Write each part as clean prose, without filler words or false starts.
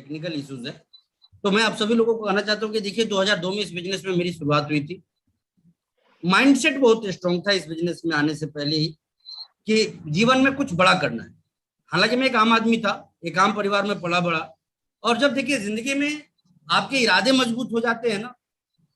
Technical issues है। तो मैं आप सभी लोगों को कहना चाहता हूँ कि देखिए 2002 में इस बिजनेस में मेरी शुरुआत हुई थी। माइंडसेट बहुत स्ट्रांग था इस बिजनेस में आने से पहले ही कि जीवन में कुछ बड़ा करना है। हालांकि मैं एक आम आदमी था, एक आम परिवार में पला बड़ा, और जब देखिए जिंदगी में आपके इरादे मजबूत हो जाते हैं ना,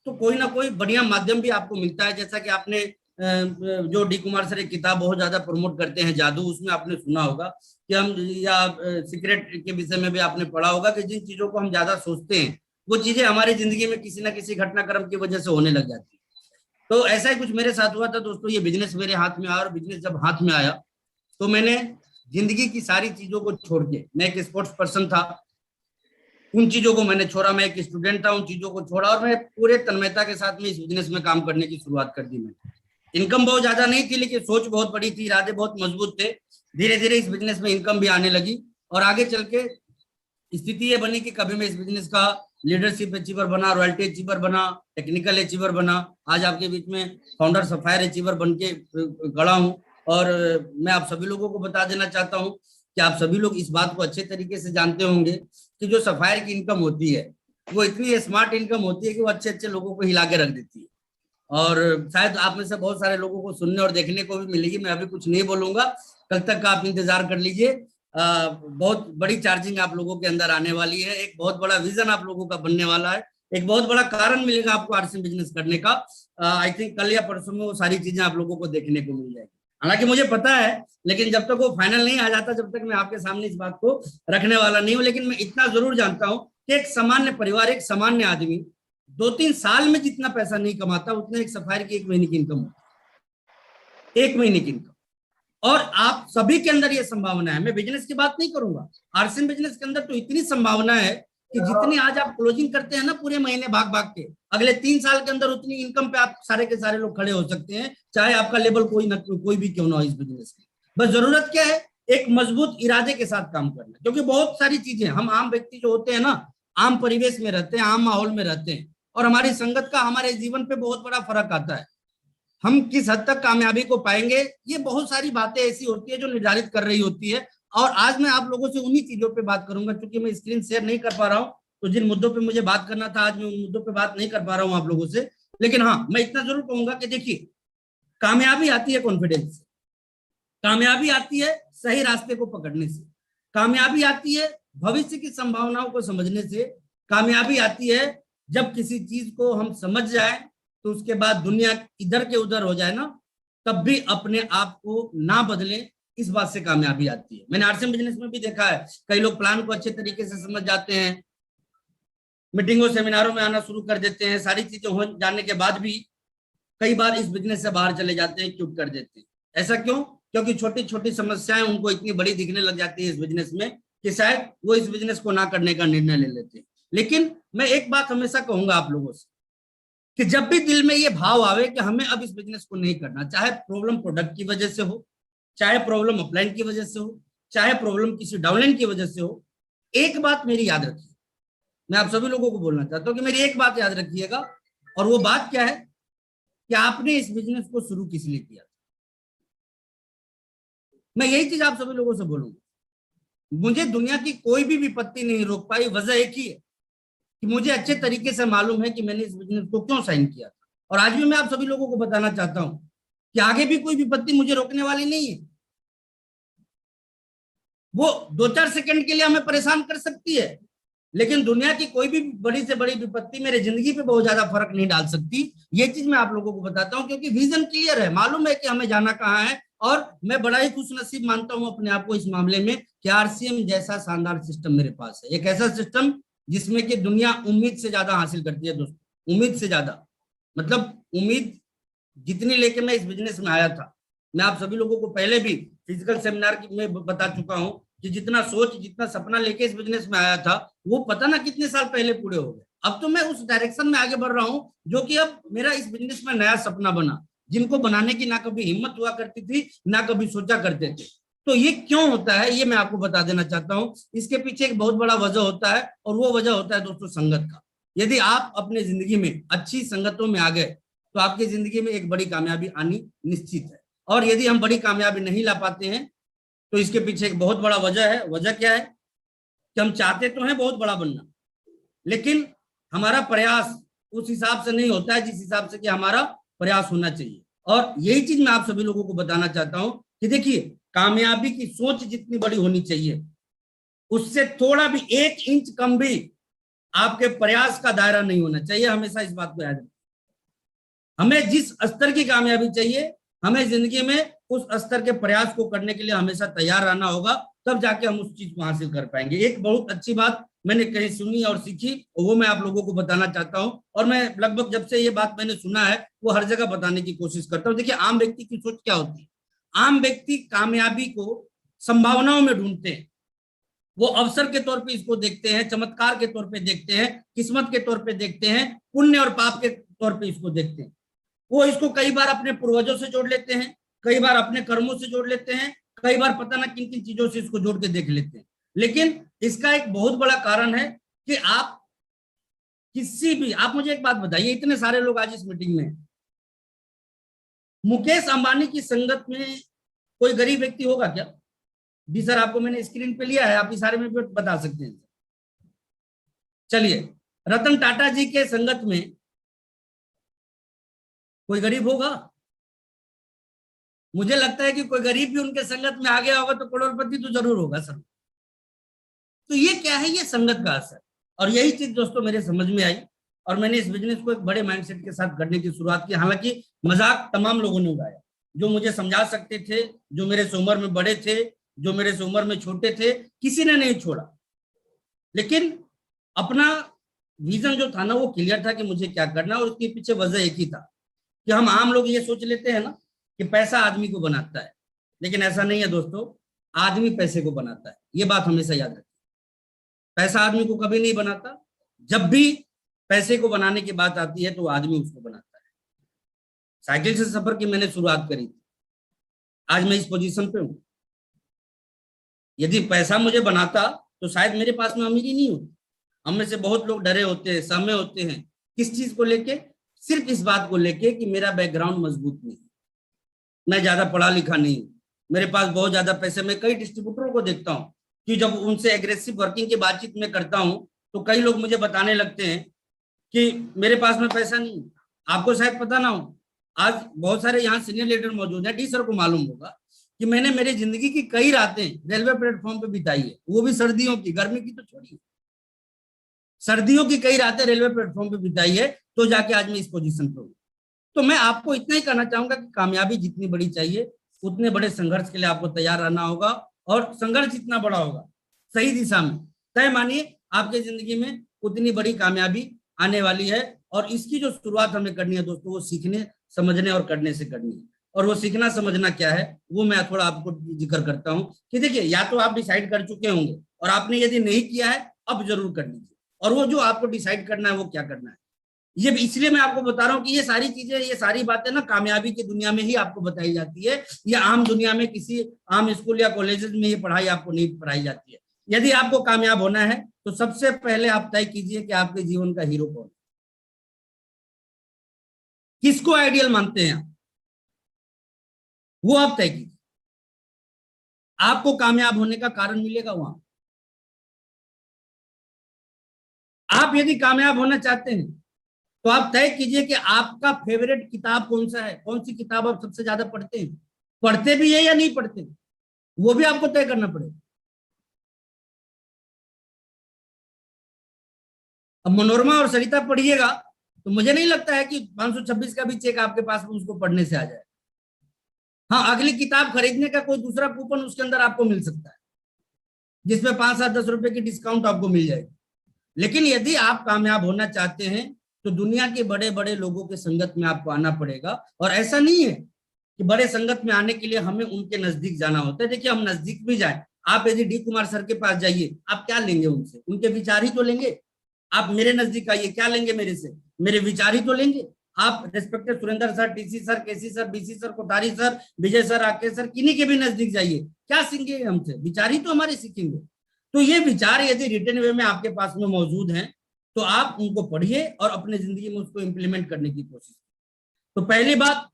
तो कोई ना कोई बढ़िया माध्यम भी आपको मिलता है। जैसा कि आपने जो डी कुमार सर एक किताब बहुत ज्यादा प्रमोट करते हैं जादू, उसमें आपने सुना होगा कि हम, या सीक्रेट के विषय में भी आपने पढ़ा होगा कि जिन चीजों को हम ज्यादा सोचते हैं वो चीजें हमारी जिंदगी में किसी ना किसी घटनाक्रम की वजह से होने लग जाती है। तो ऐसा ही कुछ मेरे साथ हुआ था दोस्तों। ये बिजनेस मेरे हाथ में आया, और बिजनेस जब हाथ में आया तो मैंने जिंदगी की सारी चीजों को छोड़ के, मैं एक स्पोर्ट्स पर्सन था, उन चीजों को मैंने छोड़ा। मैं एक स्टूडेंट था, उन चीजों को छोड़ा, और मैं पूरे तन्मयता के साथ में इस बिजनेस में काम करने की शुरुआत कर दी। मैंने इनकम बहुत ज्यादा नहीं थी, लेकिन सोच बहुत बड़ी थी, इरादे बहुत मजबूत थे। धीरे धीरे इस बिजनेस में इनकम भी आने लगी, और आगे चल के स्थिति ये बनी कि कभी मैं इस बिजनेस का लीडरशिप अचीवर बना, रॉयल्टी अचीवर बना, टेक्निकल अचीवर बना। आज आपके बीच में फाउंडर सफायर अचीवर बन के खड़ा हूँ। और मैं आप सभी लोगों को बता देना चाहता हूँ कि आप सभी लोग इस बात को अच्छे तरीके से जानते होंगे कि जो सफायर की इनकम होती है वो इतनी स्मार्ट इनकम होती है कि वो अच्छे अच्छे लोगों को हिला के रख देती है। और शायद आप में से बहुत सारे लोगों को सुनने और देखने को भी मिलेगी। मैं अभी कुछ नहीं बोलूंगा, कल तक का आप इंतजार कर लीजिए। बहुत बड़ी चार्जिंग आप लोगों के अंदर आने वाली है, एक बहुत बड़ा विजन आप लोगों का बनने वाला है, एक बहुत बड़ा कारण मिलेगा आपको आरसीएम बिजनेस करने का। आई थिंक कल या परसों में वो सारी चीजें आप लोगों को देखने को मिल जाएगी। हालांकि मुझे पता है, लेकिन जब तक वो फाइनल नहीं आ जाता, जब तक मैं आपके सामने इस बात को रखने वाला नहीं हूँ। लेकिन मैं इतना जरूर जानता हूँ कि एक सामान्य परिवार, एक सामान्य आदमी 2-3 साल में जितना पैसा नहीं कमाता, उतना एक सफायर की 1 महीने की इनकम होती है, 1 महीने की इनकम। और आप सभी के अंदर ये संभावना है। मैं बिजनेस की बात नहीं करूंगा, आरसीएम बिजनेस के अंदर तो इतनी संभावना है कि जितनी आज आप क्लोजिंग करते हैं ना पूरे महीने भाग भाग के, अगले 3 साल के अंदर उतनी इनकम पे आप सारे के सारे लोग खड़े हो सकते हैं, चाहे आपका लेवल कोई ना कोई भी क्यों ना हो इस बिजनेस में। बस जरूरत क्या है, एक मजबूत इरादे के साथ काम करना। क्योंकि बहुत सारी चीजें, हम आम व्यक्ति जो होते हैं ना, आम परिवेश में रहते हैं, आम माहौल में रहते हैं, और हमारी संगत का हमारे जीवन पे बहुत बड़ा फर्क आता है। हम किस हद तक कामयाबी को पाएंगे, ये बहुत सारी बातें ऐसी होती है जो निर्धारित कर रही होती है। और आज मैं आप लोगों से उन्हीं चीजों पे बात करूंगा। क्योंकि मैं स्क्रीन शेयर नहीं कर पा रहा हूं, तो जिन मुद्दों पे मुझे बात करना था आज मैं उन मुद्दों पे बात नहीं कर पा रहा हूं आप लोगों से। लेकिन हाँ, मैं इतना जरूर कहूंगा कि देखिए, कामयाबी आती है कॉन्फिडेंस से, कामयाबी आती है सही रास्ते को पकड़ने से, कामयाबी आती है भविष्य की संभावनाओं को समझने से, कामयाबी आती है जब किसी चीज को हम समझ जाए तो उसके बाद दुनिया इधर के उधर हो जाए ना, तब भी अपने आप को ना बदले, इस बात से कामयाबी आती है। मैंने आरसीएम बिजनेस में भी देखा है, कई लोग प्लान को अच्छे तरीके से समझ जाते हैं, मीटिंगों सेमिनारों में आना शुरू कर देते हैं, सारी चीजें हो जाने के बाद भी कई बार इस बिजनेस से बाहर चले जाते हैं, क्विट कर देते हैं। ऐसा क्यों? क्योंकि छोटी छोटी समस्याएं उनको इतनी बड़ी दिखने लग जाती है इस बिजनेस में कि शायद वो इस बिजनेस को ना करने का निर्णय ले लेते हैं। लेकिन मैं एक बात हमेशा कहूंगा आप लोगों से कि जब भी दिल में ये भाव आवे कि हमें अब इस बिजनेस को नहीं करना, चाहे प्रॉब्लम प्रोडक्ट की वजह से हो, चाहे प्रॉब्लम अपलाइन की वजह से हो, चाहे प्रॉब्लम किसी डाउनलाइन की वजह से हो, एक बात मेरी याद रखिए। मैं आप सभी लोगों को बोलना चाहता हूं कि मेरी एक बात याद रखिएगा, और वो बात क्या है कि आपने इस बिजनेस को शुरू किस लिए किया। मैं यही चीज आप सभी लोगों से बोलूंगा। मुझे दुनिया की कोई भी विपत्ति नहीं रोक पाई। वजह एक ही है कि मुझे अच्छे तरीके से मालूम है कि मैंने इस बिजनेस को क्यों साइन किया था। और आज भी मैं आप सभी लोगों को बताना चाहता हूं कि आगे भी कोई विपत्ति मुझे रोकने वाली नहीं है। वो 2-4 सेकंड के लिए हमें परेशान कर सकती है, लेकिन दुनिया की कोई भी बड़ी से बड़ी विपत्ति मेरे जिंदगी पे बहुत ज्यादा फर्क नहीं डाल सकती। ये चीज मैं आप लोगों को बताता हूँ, क्योंकि विजन क्लियर है, मालूम है कि हमें जाना कहाँ है। और मैं बड़ा ही खुश नसीब मानता हूँ अपने आप को इस मामले में कि आरसीएम जैसा शानदार सिस्टम मेरे पास है। एक ऐसा सिस्टम जिसमें कि दुनिया उम्मीद से ज्यादा हासिल करती है दोस्तों, उम्मीद से ज्यादा। मतलब उम्मीद जितनी लेके मैं इस बिजनेस में आया था, मैं आप सभी लोगों को पहले भी फिजिकल सेमिनार में बता चुका हूं कि जितना सोच, जितना सपना लेके इस बिजनेस में आया था, वो पता ना कितने साल पहले पूरे हो गए। अब तो मैं उस डायरेक्शन में आगे बढ़ रहा हूं जो कि अब मेरा इस बिजनेस में नया सपना बना, जिनको बनाने की ना कभी हिम्मत हुआ करती थी, ना कभी सोचा करते थे। तो ये क्यों होता है, ये मैं आपको बता देना चाहता हूं। इसके पीछे एक बहुत बड़ा वजह होता है, और वो वजह होता है दोस्तों संगत का। यदि आप अपने जिंदगी में अच्छी संगतों में आ गए तो आपकी जिंदगी में एक बड़ी कामयाबी आनी निश्चित है। और यदि हम बड़ी कामयाबी नहीं ला पाते हैं तो इसके पीछे एक बहुत बड़ा वजह है। वजह क्या है? कि हम चाहते तो हैं बहुत बड़ा बनना, लेकिन हमारा प्रयास उस हिसाब से नहीं होता है जिस हिसाब से कि हमारा प्रयास होना चाहिए। और यही चीज मैं आप सभी लोगों को बताना चाहता हूं कि देखिए, कामयाबी की सोच जितनी बड़ी होनी चाहिए, उससे थोड़ा भी 1 इंच कम भी आपके प्रयास का दायरा नहीं होना चाहिए। हमेशा इस बात को याद रखें, हमें जिस स्तर की कामयाबी चाहिए, हमें जिंदगी में उस स्तर के प्रयास को करने के लिए हमेशा तैयार रहना होगा, तब जाके हम उस चीज को हासिल कर पाएंगे। एक बहुत अच्छी बात मैंने कहीं सुनी और सीखी, वो मैं आप लोगों को बताना चाहता हूं, और मैं लगभग जब से ये बात मैंने सुना है वो हर जगह बताने की कोशिश करता हूं। देखिए, आम व्यक्ति की सोच क्या होती है? आम व्यक्ति कामयाबी को संभावनाओं में ढूंढते हैं, वो अवसर के तौर पे इसको देखते हैं, चमत्कार के तौर पे देखते हैं, किस्मत के तौर पे देखते हैं, पुण्य और पाप के तौर पे इसको देखते हैं। वो इसको कई बार अपने पूर्वजों से जोड़ लेते हैं, कई बार अपने कर्मों से जोड़ लेते हैं, कई बार पता ना किन किन चीजों से इसको जोड़ के देख लेते हैं। लेकिन इसका एक बहुत बड़ा कारण है कि आप किसी भी, आप मुझे एक बात बताइए, इतने सारे लोग आज इस मीटिंग में, मुकेश अंबानी की संगत में कोई गरीब व्यक्ति होगा क्या? जी सर, आपको मैंने स्क्रीन पे लिया है, आप इशारे में भी बता सकते हैं। चलिए, रतन टाटा जी के संगत में कोई गरीब होगा? मुझे लगता है कि कोई गरीब भी उनके संगत में आ गया होगा तो करोड़पति तो जरूर होगा सर। तो ये क्या है? ये संगत का असर। और यही चीज दोस्तों मेरे समझ में आई, और मैंने इस बिजनेस को एक बड़े माइंडसेट के साथ करने की शुरुआत की। हालांकि मजाक तमाम लोगों ने उड़ाया, जो मुझे समझा सकते थे, जो मेरे से उम्र में बड़े थे, जो मेरे से उम्र में छोटे थे, किसी ने नहीं छोड़ा। लेकिन अपना विजन जो था ना, वो क्लियर था कि मुझे क्या करना, और उसके पीछे वजह एक ही था कि हम आम लोग ये सोच लेते हैं ना कि पैसा आदमी को बनाता है, लेकिन ऐसा नहीं है दोस्तों। आदमी पैसे को बनाता है, ये बात हमेशा याद रखें। पैसा आदमी को कभी नहीं बनाता। जब भी पैसे को बनाने की बात आती है तो आदमी उसको बनाता है। साइकिल से सफर की मैंने शुरुआत करी थी, आज मैं इस पोजीशन पे हूं। यदि पैसा मुझे बनाता तो शायद मेरे पास में अमीरी नहीं होती। हम में से बहुत लोग डरे होते हैं, सहमे होते हैं। किस चीज को लेके? सिर्फ इस बात को लेके कि मेरा बैकग्राउंड मजबूत नहीं, मैं ज्यादा पढ़ा लिखा नहीं हूं, मेरे पास बहुत ज्यादा पैसे। मैं कई डिस्ट्रीब्यूटरों को देखता हूं कि जब उनसे एग्रेसिव वर्किंग की बातचीत में करता हूं तो कई लोग मुझे बताने लगते हैं कि मेरे पास में पैसा नहीं। आपको शायद पता ना हो, आज बहुत सारे यहाँ सीनियर लीडर मौजूद हैं, डी सर को मालूम होगा कि मैंने मेरी जिंदगी की कई रातें रेलवे प्लेटफॉर्म पे बिताई है, वो भी सर्दियों की, गर्मी की तो छोड़िए, सर्दियों की कई रातें रेलवे प्लेटफॉर्म पे बिताई है, तो जाके आज मैं इस पोजीशन पे हूँ। तो मैं आपको इतना ही कहना चाहूंगा कि कामयाबी जितनी बड़ी चाहिए, उतने बड़े संघर्ष के लिए आपको तैयार रहना होगा, और संघर्ष जितना बड़ा होगा सही दिशा में, तय मानिए आपके जिंदगी में उतनी बड़ी कामयाबी आने वाली है। और इसकी जो शुरुआत हमें करनी है दोस्तों, वो सीखने, समझने और करने से करनी है। और वो सीखना समझना क्या है, वो मैं थोड़ा आपको जिक्र करता हूं कि देखिए, या तो आप डिसाइड कर चुके होंगे, और आपने यदि नहीं किया है अब जरूर कर लीजिए। और वो जो आपको डिसाइड करना है वो क्या करना है, ये इसलिए मैं आपको बता रहा हूं कि ये सारी चीजें, ये सारी बातें ना कामयाबी की दुनिया में ही आपको बताई जाती है। ये आम दुनिया में किसी आम स्कूल या कॉलेजेस में ये पढ़ाई आपको नहीं पढ़ाई जाती है। यदि आपको कामयाब होना है तो सबसे पहले आप तय कीजिए कि आपके जीवन का हीरो कौन, किसको आइडियल मानते हैं, वो आप तय कीजिए। आपको कामयाब होने का कारण मिलेगा वहां। आप यदि कामयाब होना चाहते हैं तो आप तय कीजिए कि आपका फेवरेट किताब कौन सा है, कौन सी किताब आप सबसे ज्यादा पढ़ते हैं, पढ़ते भी है या नहीं पढ़ते, वो भी आपको तय करना पड़ेगा। अब मनोरमा और सरिता पढ़िएगा तो मुझे नहीं लगता है कि 526 का भी चेक आपके पास में उसको पढ़ने से आ जाए। हाँ, अगली किताब खरीदने का कोई दूसरा कूपन उसके अंदर आपको मिल सकता है, जिसमें 5-7-10 रुपए की डिस्काउंट आपको मिल जाएगी। लेकिन यदि आप कामयाब होना चाहते हैं तो दुनिया के बड़े बड़े लोगों के संगत में आपको आना पड़ेगा। और ऐसा नहीं है कि बड़े संगत में आने के लिए हमें उनके नजदीक जाना होता है। देखिए, हम नजदीक भी जाए, आप यदि डी कुमार सर के पास जाइए, आप क्या लेंगे उनसे? उनके विचार ही तो लेंगे। आप मेरे नजदीक आइए, क्या लेंगे मेरे से? मेरे विचार ही तो लेंगे। आप respected Surendra sir, TC sir, KC sir, BC sir, Kothari sir, Vijay sir, Rakesh sir, किन्हीं के भी नजदीक जाइए, क्या सीखेंगे हमसे? विचार ही तो हमारे सीखेंगे। तो ये विचार यदि रिटर्न वे में आपके पास में मौजूद हैं तो आप उनको पढ़िए और अपने जिंदगी में उसको इंप्लीमेंट करने की कोशिश। तो पहली बात,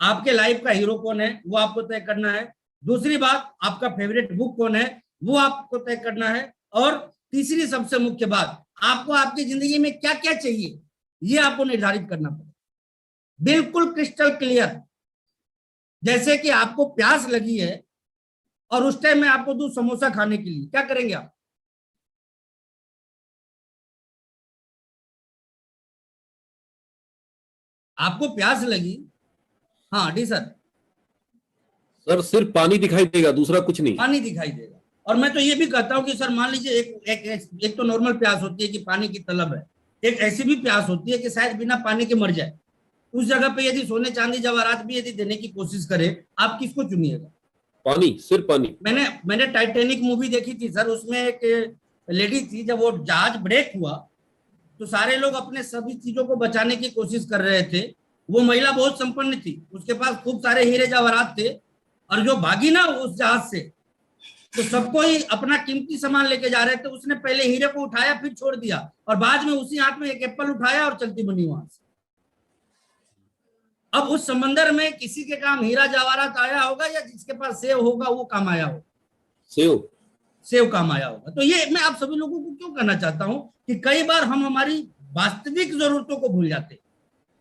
आपके लाइफ का हीरो कौन है वो आपको तय करना है। दूसरी बात, आपका फेवरेट बुक कौन है वो आपको तय करना है। और तीसरी सबसे मुख्य बात, आपको आपकी जिंदगी में क्या क्या चाहिए ये आपको निर्धारित करना पड़ेगा, बिल्कुल क्रिस्टल क्लियर। जैसे कि आपको प्यास लगी है और उस टाइम में आपको दूं समोसा खाने के लिए, क्या करेंगे आप? आपको प्यास लगी, हाँ डी सर, सर सिर्फ पानी दिखाई देगा, दूसरा कुछ नहीं। पानी दिखाई देगा। और मैं तो ये भी कहता हूँ कि सर मान लीजिए एक तो नॉर्मल प्यास होती है कि पानी की तलब है, एक ऐसी भी प्यास होती है कि शायद बिना पानी के मर जाए। उस जगह पे यदि सोने चांदी जवाहरात भी यदि देने की कोशिश करे, आप किसको चुनिएगा? पानी, सिर्फ पानी। मैंने टाइटैनिक मूवी देखी थी सर, उसमें एक लेडी थी, जब वो जहाज ब्रेक हुआ तो सारे लोग अपने सभी चीजों को बचाने की कोशिश कर रहे थे। वो महिला बहुत संपन्न थी, उसके पास खूब सारे हीरे जवाहरात थे, और जो भागी ना उस जहाज से, तो सबको ही अपना कीमती सामान लेके जा रहे थे, उसने पहले हीरे को उठाया फिर छोड़ दिया, और बाद में उसी हाथ में एक एप्पल उठाया और चलती बनी वहां से। अब उस समंदर में किसी के काम हीरा जवाहरात आया होगा, या जिसके पास सेव होगा वो काम आया होगा? सेव। सेव काम आया होगा। तो ये मैं आप सभी लोगों को क्यों कहना चाहता हूं कि कई बार हम हमारी वास्तविक जरूरतों को भूल जाते हैं,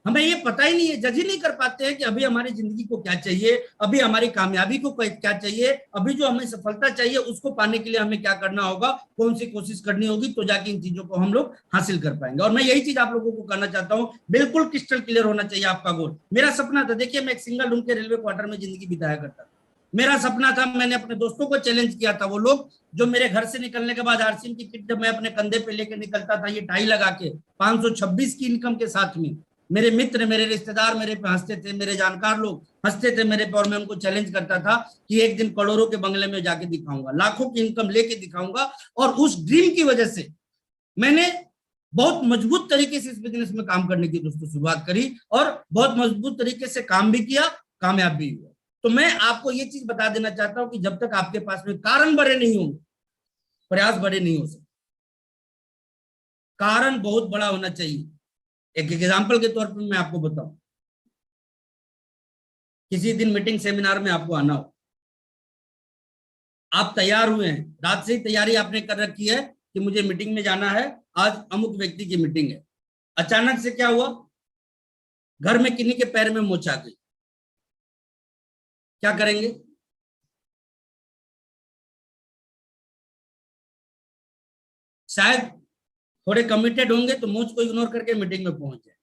हमें ये पता ही नहीं है, जज ही नहीं कर पाते हैं कि अभी हमारी जिंदगी को क्या चाहिए, अभी हमारी कामयाबी को क्या चाहिए, अभी जो हमें सफलता चाहिए उसको पाने के लिए हमें क्या करना होगा, कौन सी कोशिश करनी होगी, तो जाके इन चीजों को हम लोग हासिल कर पाएंगे। और मैं यही चीज आप लोगों को कहना चाहता हूं, बिल्कुल क्रिस्टल क्लियर होना चाहिए आपका गोल। मेरा सपना था, देखिए मैं एक सिंगल रूम के रेलवे क्वार्टर में जिंदगी बिताया करता था, मेरा सपना था, मैंने अपने दोस्तों को चैलेंज किया था, वो लोग जो मेरे घर से निकलने के बाद आरसीएम की किट जब मैं अपने कंधे पे लेकर निकलता था, ये टाई लगा के 526 की इनकम के साथ में, मेरे मित्र, मेरे रिश्तेदार मेरे पे हंसते थे, मेरे जानकार लोग हंसते थे मेरे पे, और मैं उनको चैलेंज करता था कि एक दिन करोड़ों के बंगले में जाके दिखाऊंगा, लाखों की इनकम लेके दिखाऊंगा। और उस ड्रीम की वजह से मैंने बहुत मजबूत तरीके से इस बिजनेस में काम करने की दोस्तों शुरुआत करी, और बहुत मजबूत तरीके से काम भी किया, कामयाब भी हुआ। तो मैं आपको ये चीज बता देना चाहता हूं कि जब तक आपके पास में कारण बड़े नहीं होंगे, प्रयास बड़े नहीं हो सकते। कारण बहुत बड़ा होना चाहिए। एक एग्जाम्पल के तौर पर मैं आपको बताऊं, किसी दिन मीटिंग सेमिनार में आपको आना हो, आप तैयार हुए हैं, रात से ही तैयारी आपने कर रखी है कि मुझे मीटिंग में जाना है, आज अमुक व्यक्ति की मीटिंग है। अचानक से क्या हुआ, घर में किन्हीं के पैर में मोच आ गई, क्या करेंगे? शायद थोड़े कमिटेड होंगे तो मोच को इग्नोर करके मीटिंग में पहुंच जाए।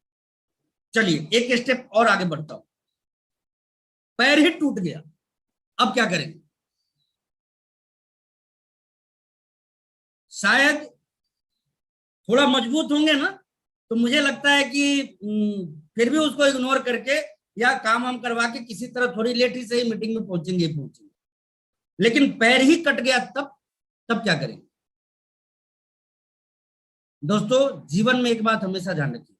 चलिए एक स्टेप और आगे बढ़ता हूं, पैर ही टूट गया, अब क्या करेंगे? शायद थोड़ा मजबूत होंगे ना, तो मुझे लगता है कि फिर भी उसको इग्नोर करके या काम वाम करवा के किसी तरह थोड़ी लेट ही सही मीटिंग में पहुंचेंगे। लेकिन पैर ही कट गया, तब क्या करेंगे? दोस्तों जीवन में एक बात हमेशा ध्यान रखिए,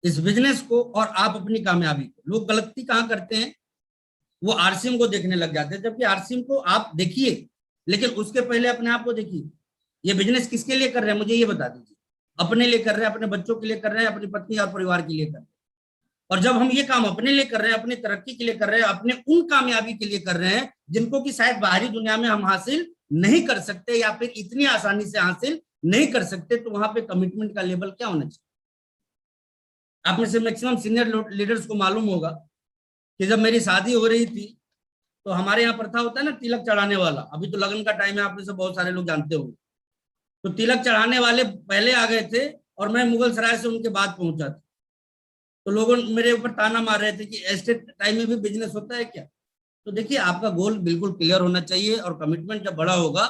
इस बिजनेस को और आप अपनी कामयाबी को, लोग गलती कहां करते हैं, वो आरसीएम को देखने लग जाते हैं, जबकि आरसीएम को आप देखिए, लेकिन उसके पहले अपने आप को देखिए। ये बिजनेस किसके लिए कर रहे हैं मुझे ये बता दीजिए? अपने लिए कर रहे हैं, अपने बच्चों के लिए कर रहे हैं, अपनी पत्नी और परिवार के लिए कर रहे हैं। और जब हम ये काम अपने लिए कर रहे हैं, अपनी तरक्की के लिए कर रहे हैं, अपने उन कामयाबी के लिए कर रहे हैं जिनको कि शायद बाहरी दुनिया में हम हासिल नहीं कर सकते या फिर इतनी आसानी से हासिल नहीं कर सकते, तो वहां पे कमिटमेंट का लेवल क्या होना चाहिए? आप में से मैक्सिमम सीनियर लीडर्स को मालूम होगा कि जब मेरी शादी हो रही थी तो हमारे यहाँ प्रथा होता है ना तिलक चढ़ाने वाला, अभी तो लगन का टाइम है, आप में से बहुत सारे लोग जानते होंगे। तो तिलक चढ़ाने वाले पहले आ गए थे और मैं मुगल सराय से उनके बाद पहुंचा था। तो लोगों मेरे ऊपर ताना मार रहे थे कि ऐसे टाइम में भी बिजनेस होता है क्या? तो देखिए आपका गोल बिल्कुल क्लियर होना चाहिए, और कमिटमेंट जब बड़ा होगा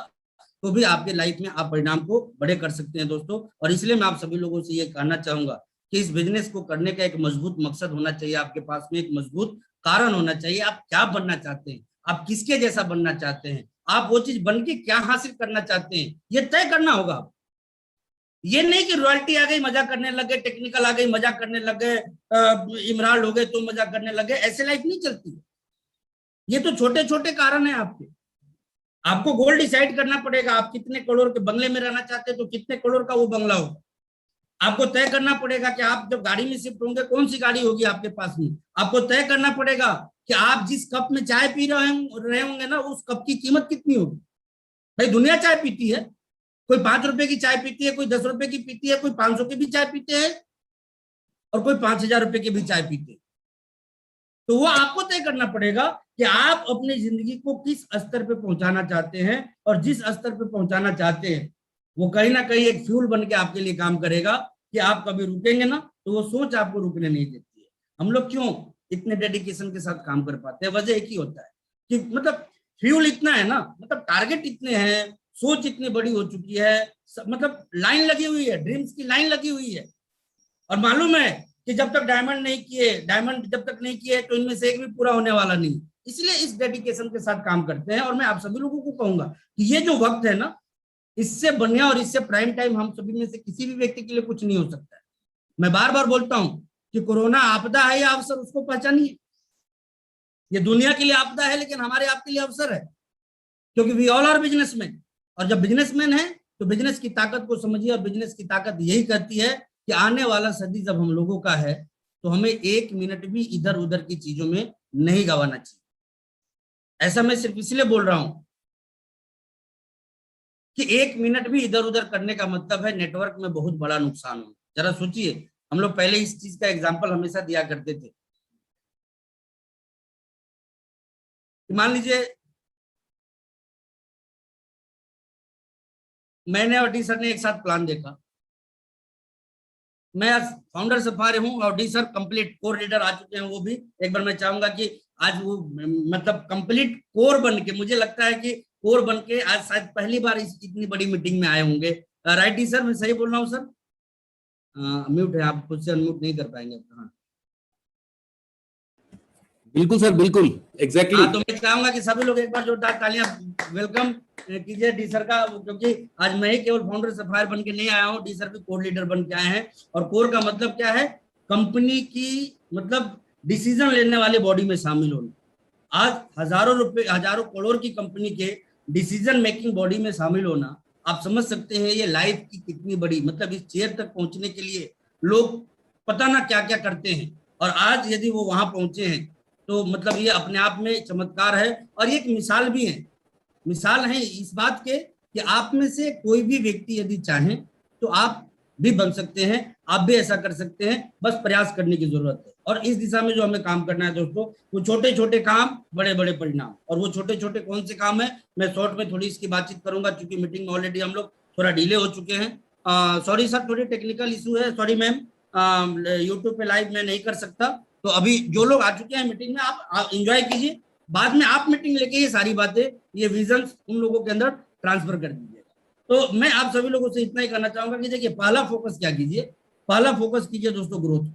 तो भी आपके लाइफ में आप परिणाम को बड़े कर सकते हैं दोस्तों। और इसलिए मैं आप सभी लोगों से ये कहना चाहूंगा कि इस बिजनेस को करने का एक मजबूत मकसद होना चाहिए, आपके पास में एक मजबूत कारण होना चाहिए। आप क्या बनना चाहते हैं, आप किसके जैसा बनना चाहते हैं, आप वो चीज बन के क्या हासिल करना चाहते हैं, ये तय करना होगा आप। ये नहीं कि रॉयल्टी आ गई मजा करने लगे, टेक्निकल आ गई मजा करने लगे, इमरान हो गए तो मजा करने लगे, ऐसे लाइफ नहीं चलती। ये तो छोटे छोटे कारण है आपके। आपको गोल डिसाइड करना पड़ेगा, आप कितने करोड़ के बंगले में रहना चाहते हैं तो कितने करोड़ का वो बंगला होगा। आपको तय करना पड़ेगा कि आप जब गाड़ी में शिफ्ट होंगे कौन सी गाड़ी होगी आपके पास में। आपको तय करना पड़ेगा कि आप जिस कप में चाय पी रहे होंगे ना, उस कप की कीमत कितनी होगी। भाई दुनिया चाय पीती है, कोई 5 रुपए की चाय पीती है, कोई 10 रुपए की पीती है, कोई 500 की भी चाय पीते हैं और कोई 5,000 रुपए की भी चाय पीते हैं। तो वो आपको तय करना पड़ेगा कि आप अपनी जिंदगी को किस स्तर पे पहुंचाना चाहते हैं, और जिस स्तर पे पहुंचाना चाहते हैं वो कहीं ना कहीं एक फ्यूल बन के आपके लिए काम करेगा कि आप कभी रुकेंगे ना तो वो सोच आपको रुकने नहीं देती है। हम लोग क्यों इतने डेडिकेशन के साथ काम कर पाते हैं? वजह एक ही होता है कि मतलब फ्यूल इतना है ना, मतलब टारगेट इतने हैं, सोच इतनी बड़ी हो चुकी है, मतलब लाइन लगी हुई है, ड्रीम्स की लाइन लगी हुई है। और मालूम है कि जब तक डायमंड जब तक नहीं किए तो इनमें से एक भी पूरा होने वाला नहीं। इसलिए इस डेडिकेशन के साथ काम करते हैं। और मैं आप सभी लोगों को कहूंगा कि ये जो वक्त है ना, इससे बढ़िया और इससे प्राइम टाइम हम सभी में से किसी भी व्यक्ति के लिए कुछ नहीं हो सकता है। मैं बार बार बोलता हूं कि कोरोना आपदा है या अवसर, उसको पहचानिए। ये दुनिया के लिए आपदा है लेकिन हमारे आपके लिए अवसर है, क्योंकि वी ऑल आर बिजनेसमैन। और जब बिजनेसमैन है तो बिजनेस की ताकत को समझिए, और बिजनेस की ताकत यही कहती है कि आने वाला सदी जब हम लोगों का है तो हमें 1 मिनट भी इधर उधर की चीजों में नहीं गंवाना चाहिए। ऐसा मैं सिर्फ इसलिए बोल रहा हूं कि 1 मिनट भी इधर उधर करने का मतलब है नेटवर्क में बहुत बड़ा नुकसान हो। जरा सोचिए, हम लोग पहले इस चीज का एग्जाम्पल हमेशा दिया करते थे। मान लीजिए मैंने और डी सर ने एक साथ प्लान देखा। मैं फाउंडर सफारी हूँ और D sir complete core leader आ चुके हैं। वो भी एक बार मैं चाहूंगा कि आज वो मतलब कंप्लीट कोर बन के, मुझे लगता है कि कोर बन के आज शायद पहली बार इस इतनी बड़ी मीटिंग में आए होंगे। राइट डी सर, मैं सही बोल रहा हूँ सर? म्यूट है, आप खुद से अनम्यूट नहीं कर पाएंगे। हाँ बिल्कुल सर, बिल्कुल एग्जैक्टली। हाँ, तो मैं चाहूंगा कि सभी लोग एक बार जोरदार तालियां वेलकम कीजिए डी सर का, क्योंकि आज मैं ही केवल फाउंडर सफायर बन के नहीं आया हूँ, डी सर भी कोर लीडर बन के आए हैं। और कोर का मतलब क्या है? कंपनी की मतलब डिसीजन लेने वाली बॉडी में शामिल होना। आज हजारों करोड़ की कंपनी के डिसीजन मेकिंग बॉडी में शामिल होना, आप समझ सकते हैं ये लाइफ की कितनी बड़ी, मतलब इस चेयर तक पहुंचने के लिए लोग पता ना क्या क्या करते हैं। और आज यदि वो वहां पहुंचे हैं तो मतलब ये अपने आप में चमत्कार है। और ये एक मिसाल भी है, मिसाल है इस बात के कि आप में से कोई भी व्यक्ति यदि चाहे तो आप भी बन सकते हैं, आप भी ऐसा कर सकते हैं, बस प्रयास करने की जरूरत है। और इस दिशा में जो हमें काम करना है दोस्तों, वो छोटे छोटे काम बड़े बड़े परिणाम। और वो छोटे छोटे कौन से काम है, मैं शॉर्ट में थोड़ी इसकी बातचीत करूंगा, क्योंकि मीटिंग में ऑलरेडी हम लोग थोड़ा डिले हो चुके हैं। सॉरी सर, थोड़ी टेक्निकल इशू है, सॉरी मैम। यूट्यूब पे लाइव मैं नहीं कर सकता। तो अभी जो लोग आ चुके हैं मीटिंग में, आप एंजॉय कीजिए। बाद में आप मीटिंग लेके ये सारी बातें, ये विजन उन लोगों के अंदर ट्रांसफर कर दीजिएगा। तो मैं आप सभी लोगों से इतना ही कहना चाहूंगा कि देखिए, पहला फोकस क्या कीजिए? पहला फोकस कीजिए दोस्तों ग्रोथ।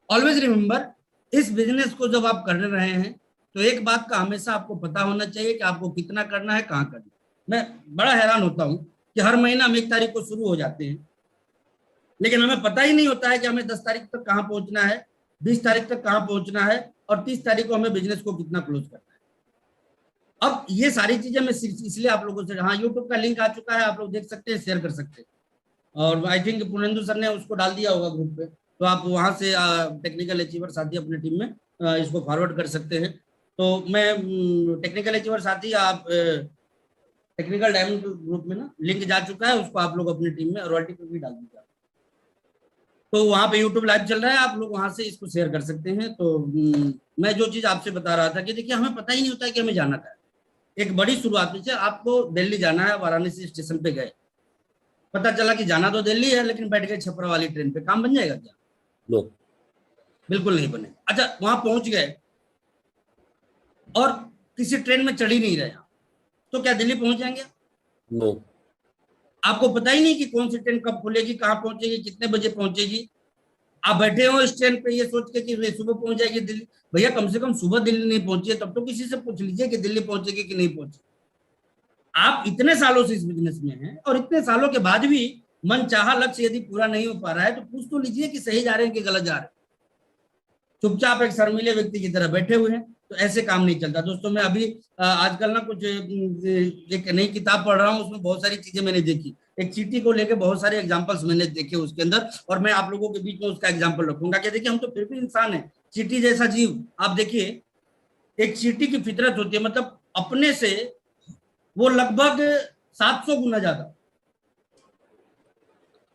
ऑलवेज रिमेंबर, इस बिजनेस को जब आप कर रहे हैं तो एक बात का हमेशा आपको पता होना चाहिए कि आपको कितना करना है, कहाँ करना है। मैं बड़ा हैरान होता हूं कि हर महीना हम 1 तारीख को शुरू हो जाते हैं, लेकिन हमें पता ही नहीं होता है कि हमें 10 तारीख तक कहाँ पहुंचना है, 20 तारीख तक कहाँ पहुंचना है, और 30 तारीख को हमें बिजनेस को कितना क्लोज करना है। अब ये सारी चीजें मैं इसलिए आप लोगों से, हाँ यूट्यूब का लिंक आ चुका है, आप लोग देख सकते हैं, शेयर कर सकते हैं। और आई थिंक पुनेंदु सर ने उसको डाल दिया होगा ग्रुप पे, तो आप वहां से टेक्निकल अचीवर साथी अपने टीम में इसको फॉरवर्ड कर सकते हैं। तो मैं टेक्निकल अचीवर साथी, आप टेक्निकल डायमंड ग्रुप में ना लिंक जा चुका है, उसको आप लोग अपनी टीम में रॉयल्टी पे भी डाल दीजिए। तो वहां पे यूट्यूब लाइव चल रहा है, आप लोग वहां से इसको शेयर कर सकते हैं। तो मैं जो चीज आपसे बता रहा था कि देखिए, हमें पता ही नहीं होता है कि हमें जाना क्या है। एक बड़ी शुरुआत से आपको दिल्ली जाना है, वाराणसी स्टेशन पे गए, पता चला कि जाना तो दिल्ली है लेकिन बैठ गए छपरा वाली ट्रेन पे, काम बन जाएगा क्या? नो, बिल्कुल नहीं बने। अच्छा, वहां पहुंच गए और किसी ट्रेन में चढ़ ही नहीं रहे, तो क्या दिल्ली पहुंच जाएंगे? नो। आपको पता ही नहीं कि कौन सी ट्रेन कब खुलेगी, कहाँ पहुंचेगी, कितने बजे पहुंचेगी। आप बैठे हो इस ट्रेन पे ये सोच के कि सुबह पहुंच जाएगी दिल्ली। भैया कम से कम सुबह दिल्ली नहीं पहुंची है तब तो किसी से पूछ लीजिए कि दिल्ली पहुंचेगी कि नहीं पहुंची। आप इतने सालों से इस बिजनेस में हैं और इतने सालों के बाद भी मन चाहा लक्ष्य यदि पूरा नहीं हो पा रहा है तो पूछ तो लीजिए कि सही जा रहे हैं कि गलत जा रहे हैं। चुपचाप एक शर्मीले व्यक्ति की तरह बैठे हुए हैं, तो ऐसे काम नहीं चलता दोस्तों। मैं अभी आजकल ना कुछ एक नई किताब पढ़ रहा हूँ, उसमें बहुत सारी चीजें मैंने देखी। एक चींटी को लेके बहुत सारे एग्जांपल्स मैंने देखे उसके अंदर, और मैं आप लोगों के बीच में उसका एग्जांपल रखूंगा कि देखिए, हम तो फिर भी इंसान है, चींटी जैसा जीव। आप देखिए, एक चींटी की फितरत होती है, मतलब अपने से वो लगभग 700 गुना ज्यादा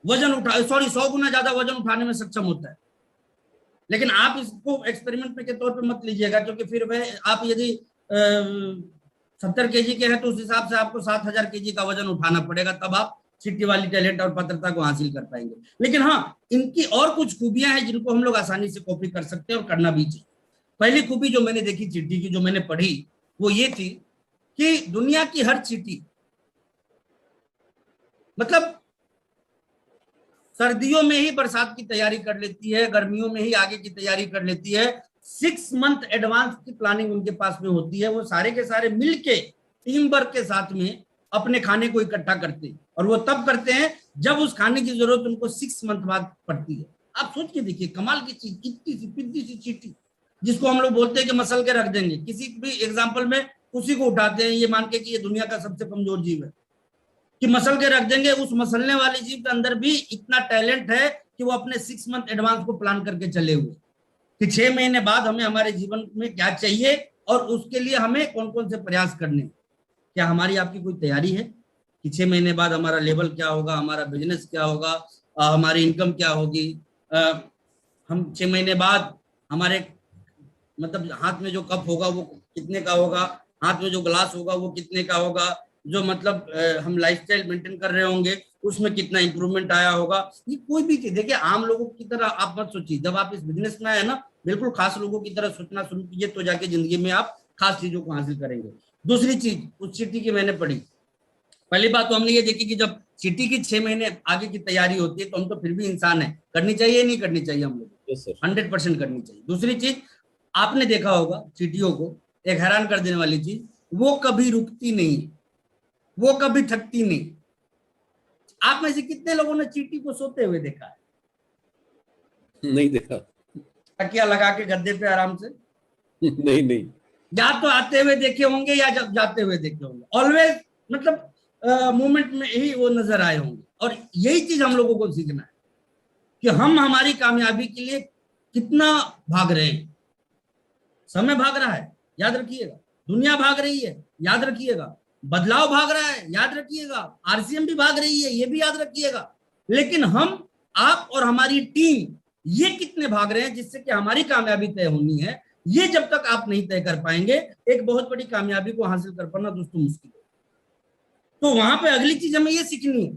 वजन उठा, सॉरी 100 गुना ज्यादा वजन उठाने में सक्षम होता है। लेकिन आप इसको एक्सपेरिमेंट के तौर पे मत लीजिएगा, क्योंकि फिर वह आप यदि 70 kg के हैं तो उस हिसाब से आपको 7000 kg का वजन उठाना पड़ेगा, तब आप चीटी वाली टैलेंट और पात्रता को हासिल कर पाएंगे। लेकिन हाँ, इनकी और कुछ खूबियां हैं जिनको हम लोग आसानी से कॉपी कर सकते हैं और करना भी चाहिए। पहली खूबी जो मैंने देखी चीटी की, जो मैंने पढ़ी, वो ये थी कि दुनिया की हर चीटी, मतलब सर्दियों में ही बरसात की तैयारी कर लेती है, गर्मियों में ही आगे की तैयारी कर लेती है। 6 मंथ एडवांस की प्लानिंग उनके पास में होती है। वो सारे के सारे मिलके टीम वर्क के साथ में अपने खाने को इकट्ठा करते हैं, और वो तब करते हैं जब उस खाने की जरूरत उनको 6 मंथ बाद पड़ती है। आप सोच के देखिए, कमाल की चीज, इतनी सी पिद्दी सी चीटी जिसको हम लोग बोलते हैं कि मसल के रख देंगे। किसी भी एग्जाम्पल में उसी को उठाते हैं ये मान के कि ये दुनिया का सबसे कमजोर जीव है, कि मसल के रख देंगे। उस मसलने वाले जीव के अंदर भी इतना टैलेंट है कि वो अपने 6 मंथ एडवांस को प्लान करके चले हुए कि 6 महीने बाद हमें हमारे जीवन में क्या चाहिए और उसके लिए हमें कौन कौन से प्रयास करने। क्या हमारी आपकी कोई तैयारी है कि 6 महीने बाद हमारा लेवल क्या होगा, हमारा बिजनेस क्या होगा, हमारी इनकम क्या होगी, हम 6 महीने बाद हमारे मतलब हाथ में जो कप होगा वो कितने का होगा, हाथ में जो ग्लास होगा वो कितने का होगा, जो मतलब हम लाइफस्टाइल मेंटेन कर रहे होंगे उसमें कितना इंप्रूवमेंट आया होगा। ये कोई भी चीज देखिए, आम लोगों की तरह आप मत सोचिए। जब आप इस बिजनेस में आए ना, बिल्कुल खास लोगों की तरह सोचना शुरू कीजिए, तो जाके जिंदगी में आप खास चीजों को हासिल करेंगे। दूसरी चीज उस चिट्ठी की मैंने पढ़ी, पहली बात तो हमने ये देखी कि जब चिट्ठी की 6 महीने आगे की तैयारी होती है तो हम तो फिर भी इंसान है, करनी चाहिए नहीं करनी चाहिए, हम लोग यस सर। 100% करनी चाहिए। दूसरी चीज, आपने देखा होगा चीटियों को, एक हैरान कर देने वाली चीज, वो कभी रुकती नहीं, वो कभी थकती नहीं। आप में से कितने लोगों ने चीटी को सोते हुए देखा है? नहीं देखा। तकिया लगा के गद्दे पे आराम से, नहीं नहीं। या तो आते हुए देखे होंगे या जब जाते हुए देखे होंगे, ऑलवेज मतलब मूवमेंट में ही वो नजर आए होंगे। और यही चीज हम लोगों को सीखना है कि हम हमारी कामयाबी के लिए कितना भाग रहे हैं। समय भाग रहा है, याद रखिएगा। दुनिया भाग रही है, याद रखिएगा। बदलाव भाग रहा है, याद रखिएगा। आरसीएम भी भाग रही है, ये भी याद रखिएगा। लेकिन हम, आप और हमारी टीम, ये कितने भाग रहे हैं जिससे कि हमारी कामयाबी तय होनी है, ये जब तक आप नहीं तय कर पाएंगे, एक बहुत बड़ी कामयाबी को हासिल कर पाना दोस्तों मुश्किल है। तो वहां पे अगली चीज हमें ये सीखनी है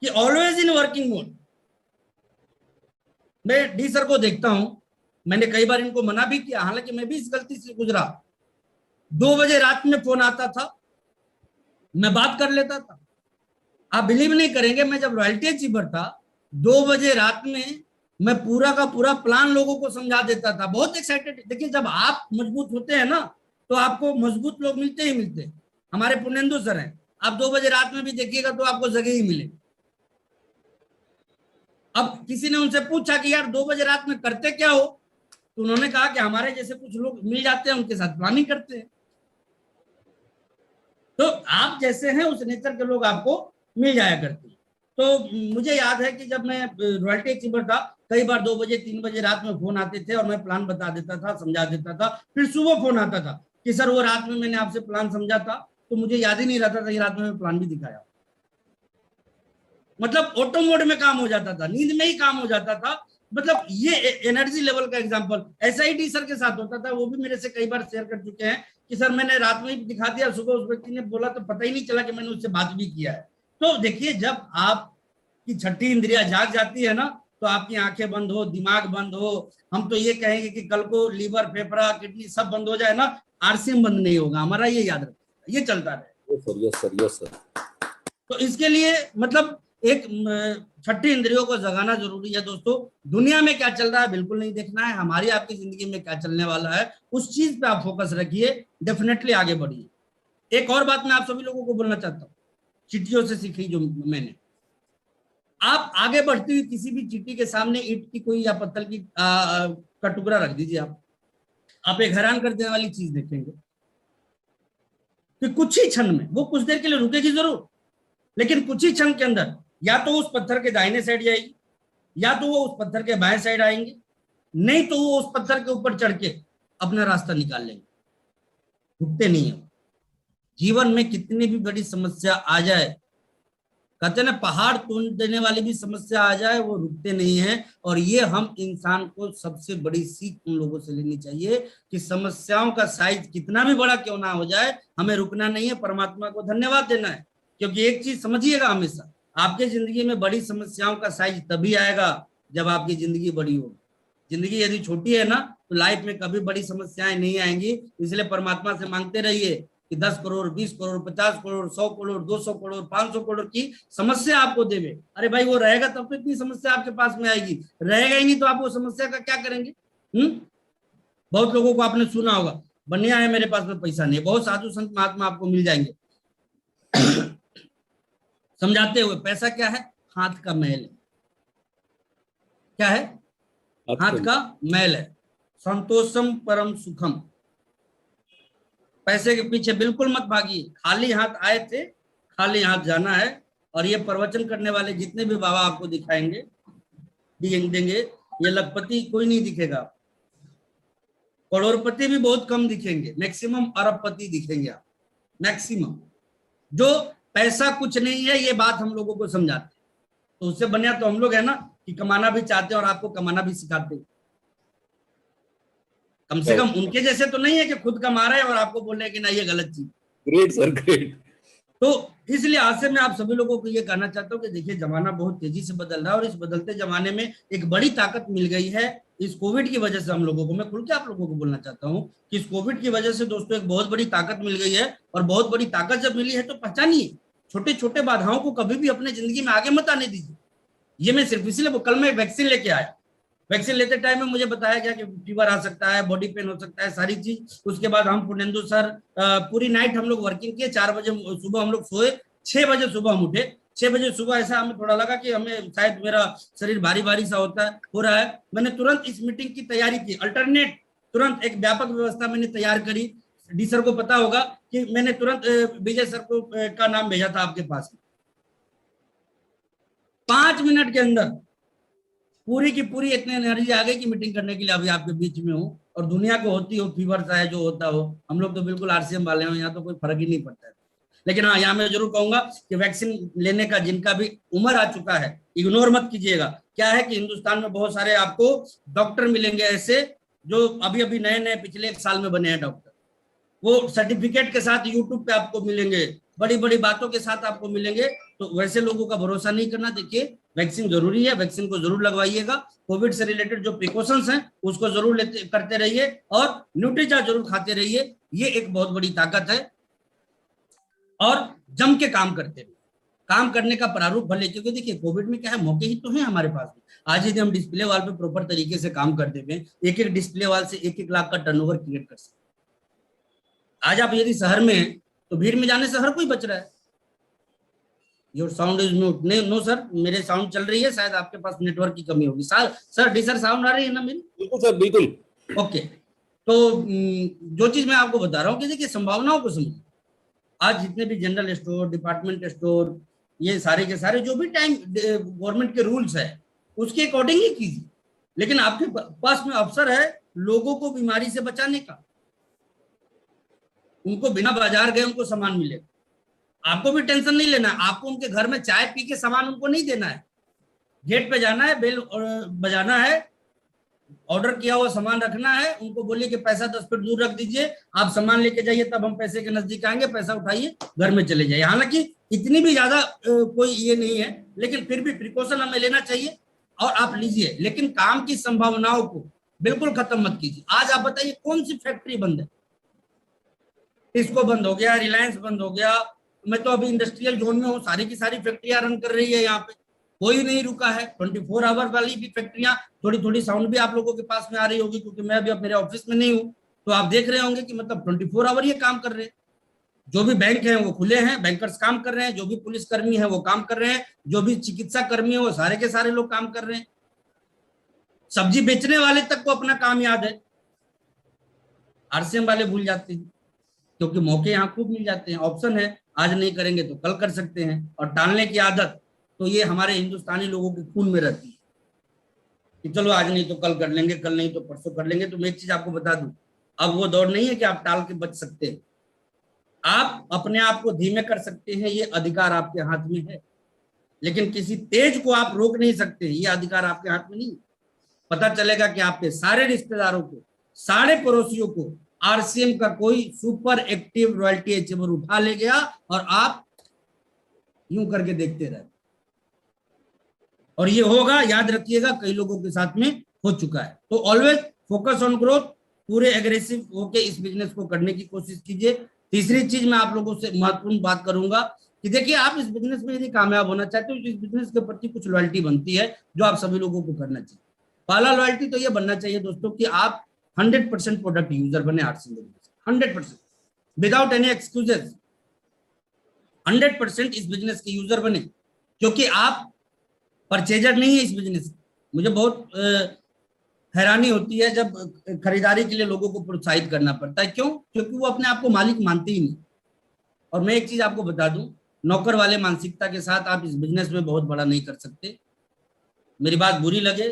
कि ऑलवेज इन वर्किंग मोड। मैं डी सर को देखता हूं, मैंने कई बार इनको मना भी किया, हालांकि मैं भी इस गलती से गुजरा। 2 बजे रात में फोन आता था, मैं बात कर लेता था। आप बिलीव नहीं करेंगे, मैं जब रॉयल्टी अचीवर था, 2 बजे रात में मैं पूरा का पूरा प्लान लोगों को समझा देता था, बहुत एक्साइटेड। देखिए, जब आप मजबूत होते हैं ना, तो आपको मजबूत लोग मिलते ही मिलते हैं। हमारे पुनेंदु सर हैं, आप 2 बजे रात में भी देखिएगा तो आपको जगह ही मिले। अब किसी ने उनसे पूछा कि यार 2 बजे रात में करते क्या हो, तो उन्होंने कहा कि हमारे जैसे कुछ लोग मिल जाते हैं, उनके साथ प्लानिंग करते हैं। तो आप जैसे हैं उस नेचर के लोग आपको मिल जाया करते हैं। तो मुझे याद है कि जब मैं रॉयल्टी अचीवर था, कई बार 2 बजे 3 बजे रात में फोन आते थे और मैं प्लान बता देता था, समझा देता था। फिर सुबह फोन आता था कि सर वो रात में मैंने आपसे प्लान समझा था, तो मुझे याद ही नहीं रहता था कि रात में मैं प्लान भी दिखाया। मतलब ऑटो मोड में काम हो जाता था, नींद में ही काम हो जाता था। मतलब ये एनर्जी लेवल का एग्जांपल ऐसा ही डी सर के साथ होता था। वो भी मेरे से कई बार शेयर कर चुके हैं कि सर मैंने रात में ही दिखा दिया, सुबह उस व्यक्ति ने बोला तो पता ही नहीं चला कि मैंने उससे बात भी किया है। तो देखिए, जब आपकी छठी इंद्रिया जाग जाती है ना, तो आपकी आंखें बंद हो, दिमाग बंद हो, हम तो ये कहेंगे कि कल को लीवर, फेफड़ा, किडनी सब बंद हो जाए ना, आरसीएम बंद नहीं होगा हमारा, ये याद रखिएगा, ये चलता रहे। Yes sir, yes sir, yes sir. तो इसके लिए मतलब एक छठी इंद्रियों को जगाना जरूरी है दोस्तों। दुनिया में क्या चल रहा है बिल्कुल नहीं देखना है, हमारी आपकी जिंदगी में क्या चलने वाला है उस चीज पे आप फोकस रखिए, डेफिनेटली आगे बढ़िए। एक और बात मैं आप सभी लोगों को बोलना चाहता हूँ, चिट्ठियों से सीखी जो मैंने, आप आगे बढ़ती हुई किसी भी चिट्ठी के सामने ईंट की कोई या पत्थर की का टुकड़ा रख दीजिए। आप एक हैरान कर देने वाली चीज देखेंगे कि कुछ ही क्षण में, वो कुछ देर के लिए रुकेगी जरूर, लेकिन कुछ ही क्षण के अंदर या तो उस पत्थर के दाहिने साइड जाएगी, या तो वो उस पत्थर के बाएं साइड आएंगे, नहीं तो वो उस पत्थर के ऊपर चढ़ के अपना रास्ता निकाल लेंगे। रुकते नहीं है। जीवन में कितनी भी बड़ी समस्या आ जाए, कहते हैं ना, पहाड़ तोड़ देने वाली भी समस्या आ जाए वो रुकते नहीं है। और ये हम इंसान को सबसे बड़ी सीख उन लोगों से लेनी चाहिए कि समस्याओं का साइज कितना भी बड़ा क्यों ना हो जाए, हमें रुकना नहीं है, परमात्मा को धन्यवाद देना है। क्योंकि एक चीज समझिएगा, हमेशा आपके जिंदगी में बड़ी समस्याओं का साइज तभी आएगा जब आपकी जिंदगी बड़ी होगी। जिंदगी यदि छोटी है ना, तो लाइफ में कभी बड़ी समस्याएं नहीं आएंगी। इसलिए परमात्मा से मांगते रहिए कि 10 करोड़, 20 करोड़, 50 करोड़, 100 करोड़, 200 करोड़, 500 करोड़ की समस्या आपको देवे। अरे भाई, वो रहेगा तब तो इतनी समस्या आपके पास में आएगी, रहेगा ही नहीं तो आप वो समस्या का क्या करेंगे? बहुत लोगों को आपने सुना होगा, बढ़िया है मेरे पास में पैसा नहीं, बहुत साधु संत महात्मा आपको मिल जाएंगे समझाते हुए, पैसा क्या है? हाथ का मैल है। क्या है? हाथ का मैल है। संतोषम परम सुखम। पैसे के पीछे बिल्कुल मत भागिए, खाली हाथ आए थे, खाली हाथ जाना है। और ये प्रवचन करने वाले जितने भी बाबा आपको दिखाएंगे देंगे, ये लखपति कोई नहीं दिखेगा, करोड़पति भी बहुत कम दिखेंगे, मैक्सिमम अरबपति दिखेंगे आप, मैक्सिमम। जो पैसा कुछ नहीं है, ये बात हम लोगों को समझाते हैं। तो उससे बढ़िया तो हम लोग है ना कि कमाना भी चाहते हैं और आपको कमाना भी सिखाते हैं। कम से कम उनके जैसे तो नहीं है कि खुद कमा रहे हैं और आपको बोल रहे हैं कि ना ये गलत चीज। Great sir, great. तो इसलिए आज से मैं आप सभी लोगों को ये कहना चाहता हूँ कि देखिए, जमाना बहुत तेजी से बदल रहा है और इस बदलते जमाने में एक बड़ी ताकत मिल गई है इस कोविड की वजह से हम लोगों को। मैं खुल के आप लोगों को बोलना चाहता हूँ कि इस कोविड की वजह से दोस्तों एक बहुत बड़ी ताकत मिल गई है। और बहुत बड़ी ताकत जब मिली है तो पहचानिए, छोटे छोटे बाधाओं को कभी भी अपने जिंदगी में आगे मत आने दीजिए। ये मैं सिर्फ इसलिए, कल मैं वैक्सीन लेके आया, वैक्सीन लेते टाइम में मुझे बताया गया कि फीवर आ सकता है, बॉडी पेन हो सकता है, सारी चीज। उसके बाद हम पुनेंदु सर पूरी नाइट हम लोग वर्किंग किए, 4 बजे सुबह हम लोग सोए, 6 बजे सुबह हम उठे। 6 बजे सुबह ऐसा हमें थोड़ा लगा कि हमें शायद मेरा शरीर भारी भारी सा होता है, हो रहा है। मैंने तुरंत इस मीटिंग की तैयारी की, अल्टरनेट तुरंत एक व्यापक व्यवस्था मैंने तैयार करी। डी सर को पता होगा कि मैंने तुरंत विजय सर को का नाम भेजा था आपके पास। 5 मिनट के अंदर पूरी की पूरी इतनी एनर्जी आ गई कि मीटिंग करने के लिए अभी आपके बीच में हूँ। और दुनिया को होती हो फीवर चाहे जो होता हो, हम लोग तो बिल्कुल आरसीएम वाले हैं, यहाँ तो कोई फर्क ही नहीं पड़ता है। लेकिन हाँ, यहाँ मैं जरूर कहूंगा कि वैक्सीन लेने का जिनका भी उम्र आ चुका है, इग्नोर मत कीजिएगा। क्या है कि हिंदुस्तान में बहुत सारे आपको डॉक्टर मिलेंगे ऐसे जो अभी अभी नए नए पिछले 1 साल में बने हैं डॉक्टर। वो सर्टिफिकेट के साथ यूट्यूब पे आपको मिलेंगे, बड़ी बड़ी बातों के साथ आपको मिलेंगे। तो वैसे लोगों का भरोसा नहीं करना। देखिए, वैक्सीन जरूरी है, वैक्सीन को जरूर लगवाइएगा। कोविड से रिलेटेड जो प्रिकॉशंस हैं उसको जरूर लेते करते रहिए और न्यूट्रीचा जरूर खाते रहिए। ये एक बहुत बड़ी ताकत है। और जम के काम करते रहिए, काम करने का प्रारूप भले, क्योंकि देखिए कोविड में क्या है, मौके ही तो है हमारे पास में। आज यदि हम डिस्प्ले वॉल पे प्रॉपर तरीके से काम करते हुए एक एक डिस्प्ले वॉल से 1-1 लाख का टर्नओवर क्रिएट कर सकते। आज आप यदि शहर में हैं तो भीड़ में जाने से हर कोई बच रहा है। Your sound is mute. नहीं, नो सर, मेरे साउंड चल रही है, शायद आपके पास नेटवर्क की कमी होगी। सर डी सर साउंड आ रही है ना मेरी? बिल्कुल सर, बिल्कुल। ओके। तो जो चीज मैं आपको बता रहा हूँ कि देखिए, संभावनाओं को समझिए। आज जितने भी जनरल स्टोर, डिपार्टमेंट स्टोर, ये सारे के सारे जो भी टाइम गवर्नमेंट के रूल्स है उसके अकॉर्डिंग ही कीजिए। लेकिन आपके पास में अवसर है लोगों को बीमारी से बचाने का। उनको बिना बाजार गए उनको सामान मिलेगा, आपको भी टेंशन नहीं लेना। आपको उनके घर में चाय पी के सामान उनको नहीं देना है, गेट पे जाना है, बेल बजाना है, ऑर्डर किया हुआ सामान रखना है, उनको बोलिए कि पैसा 10 फीट दूर रख दीजिए, आप सामान लेके जाइए, तब हम पैसे के नजदीक आएंगे, पैसा उठाइए, घर में चले जाइए। हालांकि इतनी भी ज्यादा कोई ये नहीं है, लेकिन फिर भी प्रिकॉशन हमें लेना चाहिए और आप लीजिए। लेकिन काम की संभावनाओं को बिल्कुल खत्म मत कीजिए। आज आप बताइए कौन सी फैक्ट्री बंद है? टिस्को बंद हो गया, रिलायंस बंद हो गया। मैं तो अभी इंडस्ट्रियल जोन में हूँ, सारी की सारी फैक्ट्रियां रन कर रही है, यहाँ पे कोई नहीं रुका है। 24 आवर वाली भी फैक्ट्रियां, थोड़ी थोड़ी साउंड भी आप लोगों के पास में आ रही होगी क्योंकि मैं अभी अब मेरे ऑफिस में नहीं हूँ, तो आप देख रहे होंगे कि मतलब 24 आवर ये काम कर रहे हैं। जो भी बैंक है वो खुले हैं, बैंकर्स काम कर रहे हैं, जो भी पुलिसकर्मी है वो काम कर रहे हैं, जो भी चिकित्सा कर्मी है वो सारे के सारे लोग काम कर रहे हैं। सब्जी बेचने वाले तक को अपना काम याद है, आरसीएम वाले भूल जाते हैं, क्योंकि मौके यहाँ खूब मिल जाते हैं, ऑप्शन है, आज नहीं करेंगे तो कल कर सकते हैं। और टालने की आदत तो ये हमारे हिंदुस्तानी लोगों के खून में रहती है कि चलो आज नहीं तो कल कर लेंगे, कल नहीं तो परसों कर लेंगे। तो मैं एक चीज आपको बता दूं, अब वो दौर नहीं है कि आप टाल के बच सकते हैं। आप अपने आप को धीमे कर सकते हैं, ये अधिकार आपके हाथ में है। लेकिन किसी तेज को आप रोक नहीं सकते, ये अधिकार आपके हाथ में नहीं। पता चलेगा कि आपके सारे रिश्तेदारों को, सारे पड़ोसियों को आरसीएम का कोई सुपर एक्टिव रॉयल्टी अचीवर उठा ले गया और आप यूं करके देखते रहे। और ये होगा, याद रखिएगा, कई लोगों के साथ में हो चुका है। तो ऑलवेज फोकस ऑन ग्रोथ, पूरे एग्रेसिव होके इस बिजनेस को करने की कोशिश कीजिए। तीसरी चीज मैं आप लोगों से महत्वपूर्ण बात करूंगा कि देखिए, आप इस बिजनेस में यदि कामयाब होना चाहते हो तो इस बिजनेस के प्रति कुछ लॉयल्टी बनती है जो आप सभी लोगों को करना चाहिए। पहला लॉयल्टी तो ये बनना चाहिए दोस्तों कि आप 100% प्रोडक्ट यूजर बने RCM business, 100% without any excuses 100% इस बिजनेस के यूजर बने, क्योंकि आप परचेजर नहीं है इस बिजनेस। मुझे बहुत हैरानी होती है जब खरीदारी के लिए लोगों को प्रोत्साहित करना पड़ता है। क्यों? क्योंकि वो अपने आप को मालिक मानते ही नहीं। और मैं एक चीज आपको बता दूं, नौकर वाले मानसिकता के साथ आप इस बिजनेस में बहुत बड़ा नहीं कर सकते। मेरी बात बुरी लगे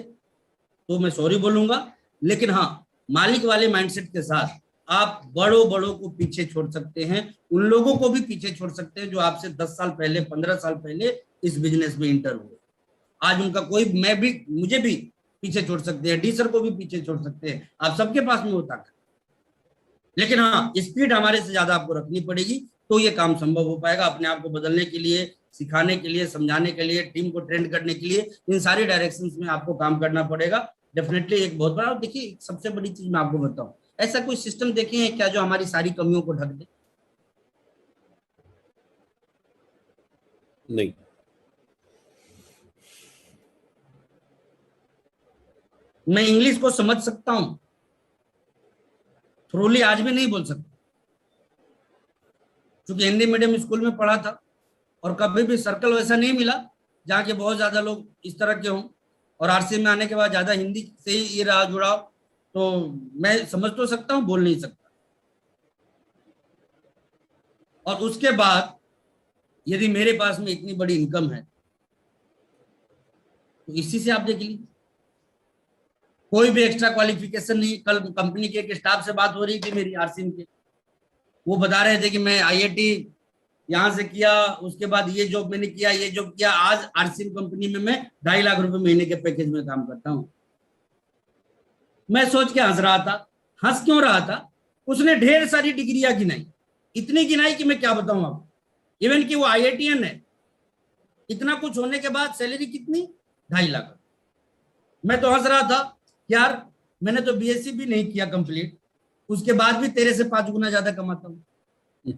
तो मैं सॉरी बोलूंगा, लेकिन हाँ, मालिक वाले माइंडसेट के साथ आप बड़ों बड़ों को पीछे छोड़ सकते हैं, उन लोगों को भी पीछे छोड़ सकते हैं जो आपसे 10 साल पहले, 15 साल पहले इस बिजनेस में इंटर हुए। आज उनका कोई, मैं भी, मुझे भी पीछे छोड़ सकते हैं, डी सर को भी पीछे छोड़ सकते हैं, आप सबके पास में होता है। लेकिन हाँ, स्पीड हमारे से ज्यादा आपको रखनी पड़ेगी, तो ये काम संभव हो पाएगा। अपने आप को बदलने के लिए, सिखाने के लिए, समझाने के लिए, टीम को ट्रेंड करने के लिए, इन सारी डायरेक्शंस में आपको काम करना पड़ेगा। डेफिनेटली एक बहुत बड़ा, देखिए सबसे बड़ी चीज मैं आपको बताऊं, ऐसा कोई सिस्टम देखे हैं क्या जो हमारी सारी कमियों को ढक दे? नहीं। मैं इंग्लिश को समझ सकता हूं, थ्रोली आज भी नहीं बोल सकता, क्योंकि हिंदी मीडियम स्कूल में पढ़ा था और कभी भी सर्कल वैसा नहीं मिला जहाँ के बहुत ज्यादा लोग इस तरह के हों। और आरसीएम में आने के बाद ज्यादा हिंदी से ही ये रहा जुड़ाव, तो मैं समझ तो सकता हूँ, बोल नहीं सकता। और उसके बाद यदि मेरे पास में इतनी बड़ी इनकम है तो इसी से आप देख लीजिए, कोई भी एक्स्ट्रा क्वालिफिकेशन नहीं। कल कंपनी के एक स्टाफ से बात हो रही थी मेरी आरसीएम के, वो बता रहे थे कि मैं आईआईटी यहां से किया, उसके बाद ये जॉब मैंने किया, ये जॉब किया, आज आरसीएम कंपनी में मैं 2.5 लाख रुपए महीने के पैकेज में काम करता हूं। मैं सोच के हंस रहा था। हंस क्यों रहा था? उसने ढेर सारी डिग्रियां गिनाई, इतनी गिनाई कि मैं क्या बताऊं आपको। इवन कि वो आईआईटीएन है, इतना कुछ होने के बाद सैलरी कितनी? 2.5 लाख। मैं तो हंस रहा था, यार मैंने तो बीएससी भी नहीं किया कंप्लीट, उसके बाद भी तेरे से 5 गुना ज्यादा कमाता हूं।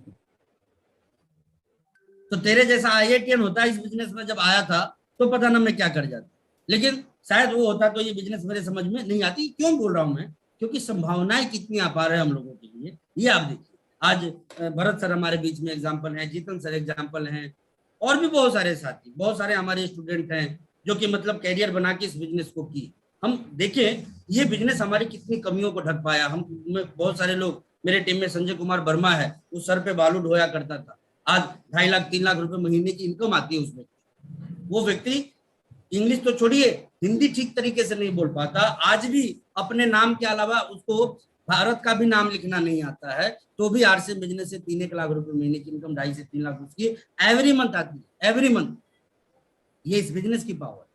तो तेरे जैसा आईआईटीएन होता इस बिजनेस में जब आया था तो पता ना मैं क्या कर जाता, लेकिन शायद वो होता तो ये बिजनेस मेरे समझ में नहीं आती। क्यों बोल रहा हूं मैं? क्योंकि संभावनाएं कितनी अपार है हम लोगों के लिए, ये आप देखिए। आज भरत सर हमारे बीच में एग्जाम्पल है, जीतन सर एग्जाम्पल हैं, और भी बहुत सारे साथी, बहुत सारे हमारे स्टूडेंट हैं जो कि मतलब कैरियर बना के इस बिजनेस को की। हम देखें ये बिजनेस हमारी कितनी कमियों को ढक पाया। हम बहुत सारे लोग, मेरे टीम में संजय कुमार वर्मा है, उस सर पे बालू ढोया करता था, आज 2.5 लाख 3 लाख रुपए महीने की इनकम आती है उसमें। वो व्यक्ति इंग्लिश तो छोड़िए, हिंदी ठीक तरीके से नहीं बोल पाता, आज भी अपने नाम के अलावा उसको भारत का भी नाम लिखना नहीं आता है, तो भी आरसीएम बिजनेस से 3-1 लाख रुपए महीने की इनकम, 2.5 से 3 लाख उसकी एवरी मंथ आती है, एवरी मंथ। ये इस बिजनेस की पावर।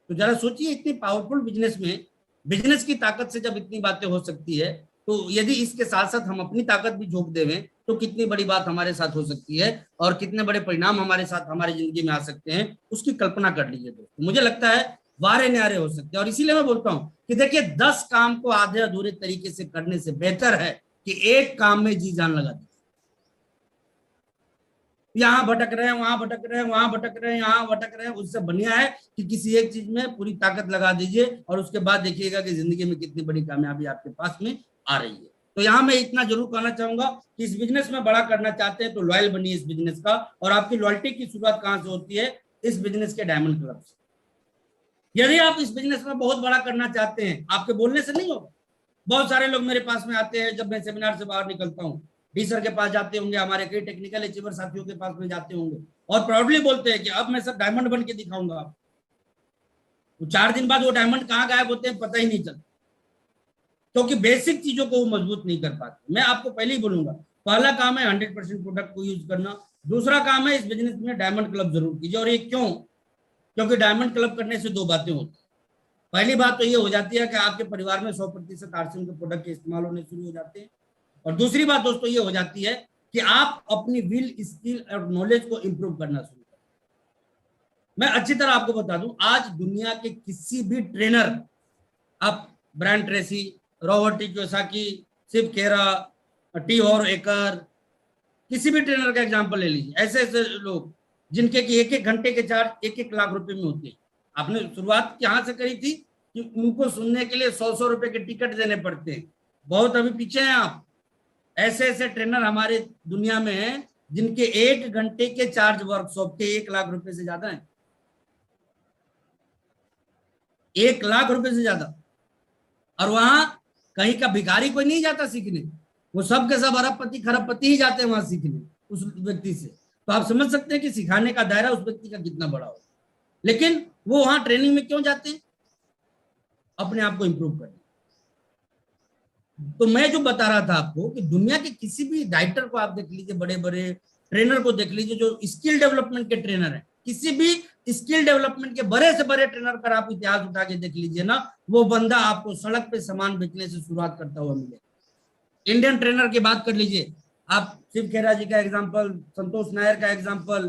तो जरा सोचिए, इतनी पावरफुल बिजनेस में, बिजनेस की ताकत से जब इतनी बातें हो सकती है, तो यदि इसके साथ साथ हम अपनी ताकत भी झोंक देवें तो कितनी बड़ी बात हमारे साथ हो सकती है और कितने बड़े परिणाम हमारे साथ, हमारी जिंदगी में आ सकते हैं, उसकी कल्पना कर लीजिए दोस्तों। मुझे लगता है वारे न्यारे हो सकते हैं। और इसीलिए मैं बोलता हूं कि देखिए, 10 काम को आधे अधूरे तरीके से करने से बेहतर है कि एक काम में जी जान लगा दीजिए। यहाँ भटक रहे हैं, वहां भटक रहे हैं, वहां भटक रहे हैं, यहाँ भटक रहे हैं, उससे बढ़िया है कि किसी एक चीज में पूरी ताकत लगा दीजिए और उसके बाद देखिएगा कि जिंदगी में कितनी बड़ी कामयाबी आपके पास में आ रही है। तो यहाँ मैं इतना जरूर कहना चाहूंगा कि इस बिजनेस में बड़ा करना चाहते हैं तो लॉयल बनिए इस बिजनेस का। और आपकी लॉयल्टी की शुरुआत कहां से होती है? इस बिजनेस के डायमंड क्लब से। यदि आप इस बिजनेस में बहुत बड़ा करना चाहते हैं, आपके बोलने से नहीं होगा। बहुत सारे लोग मेरे पास में आते हैं, जब मैं सेमिनार से बाहर निकलता हूँ, डी सर के पास जाते होंगे, हमारे कई टेक्निकल अचीवर साथियों के पास में जाते होंगे, और प्राउडली बोलते हैं कि अब मैं सब डायमंड बन के दिखाऊंगा। तो 4 दिन बाद वो डायमंड कहाँ गायब होते हैं पता ही नहीं चलता, क्योंकि बेसिक चीजों को वो मजबूत नहीं कर पाते। मैं आपको पहले ही बोलूंगा, पहला काम है 100% प्रोडक्ट को यूज करना। दूसरा काम है इस बिजनेस में डायमंड क्लब जरूर कीजिए। और ये क्यों? क्योंकि डायमंड क्लब करने से दो बातें होती हैं। पहली बात तो ये हो जाती है कि आपके परिवार में 100% आरसीएम के प्रोडक्ट के इस्तेमाल होने शुरू हो जाते हैं। और दूसरी बात दोस्तों ये हो जाती है कि आप अपनी विल, स्किल और नॉलेज को इंप्रूव करना शुरू करें। मैं अच्छी तरह आपको बता दूं, आज दुनिया के किसी भी ट्रेनर, आप Brian Tracy, Robert T Kiyosaki, Shiv Khera, T Harv Eker, किसी भी ट्रेनर का एग्जांपल ले लीजिए। ऐसे ऐसे लोग जिनके कि एक एक घंटे के चार्ज 1-1 लाख रुपए में होते हैं। आपने शुरुआत कहां से करी थी कि उनको सुनने के लिए 100-100 रुपए के टिकट देने पड़ते हैं। बहुत अभी पीछे हैं आप। ऐसे ऐसे ट्रेनर हमारे दुनिया में हैं जिनके 1 घंटे के चार्ज वर्कशॉप के 1 लाख रुपए से ज्यादा है। 1 लाख रुपए से ज्यादा। और वहां कहीं का भिखारी कोई नहीं जाता सीखने, वो सब के सब अरबपति खरबपति ही जाते हैं वहां सीखने उस व्यक्ति से। तो आप समझ सकते हैं कि सिखाने का दायरा उस व्यक्ति का कितना बड़ा हो। लेकिन वो वहां ट्रेनिंग में क्यों जाते हैं? अपने आप को इंप्रूव करने। तो मैं जो बता रहा था आपको कि दुनिया के किसी भी राइटर को आप देख लीजिए, बड़े बड़े ट्रेनर को देख लीजिए जो स्किल डेवलपमेंट के ट्रेनर हैं, किसी भी स्किल डेवलपमेंट के बड़े से बड़े ट्रेनर पर आप इतिहास उठा के देख लीजिए ना, वो बंदा आपको सड़क पे सामान बेचने से शुरुआत करता हुआ मिले। इंडियन ट्रेनर की बात कर लीजिए, आप शिव खेरा जी का एग्जाम्पल, संतोष नायर का एग्जाम्पल,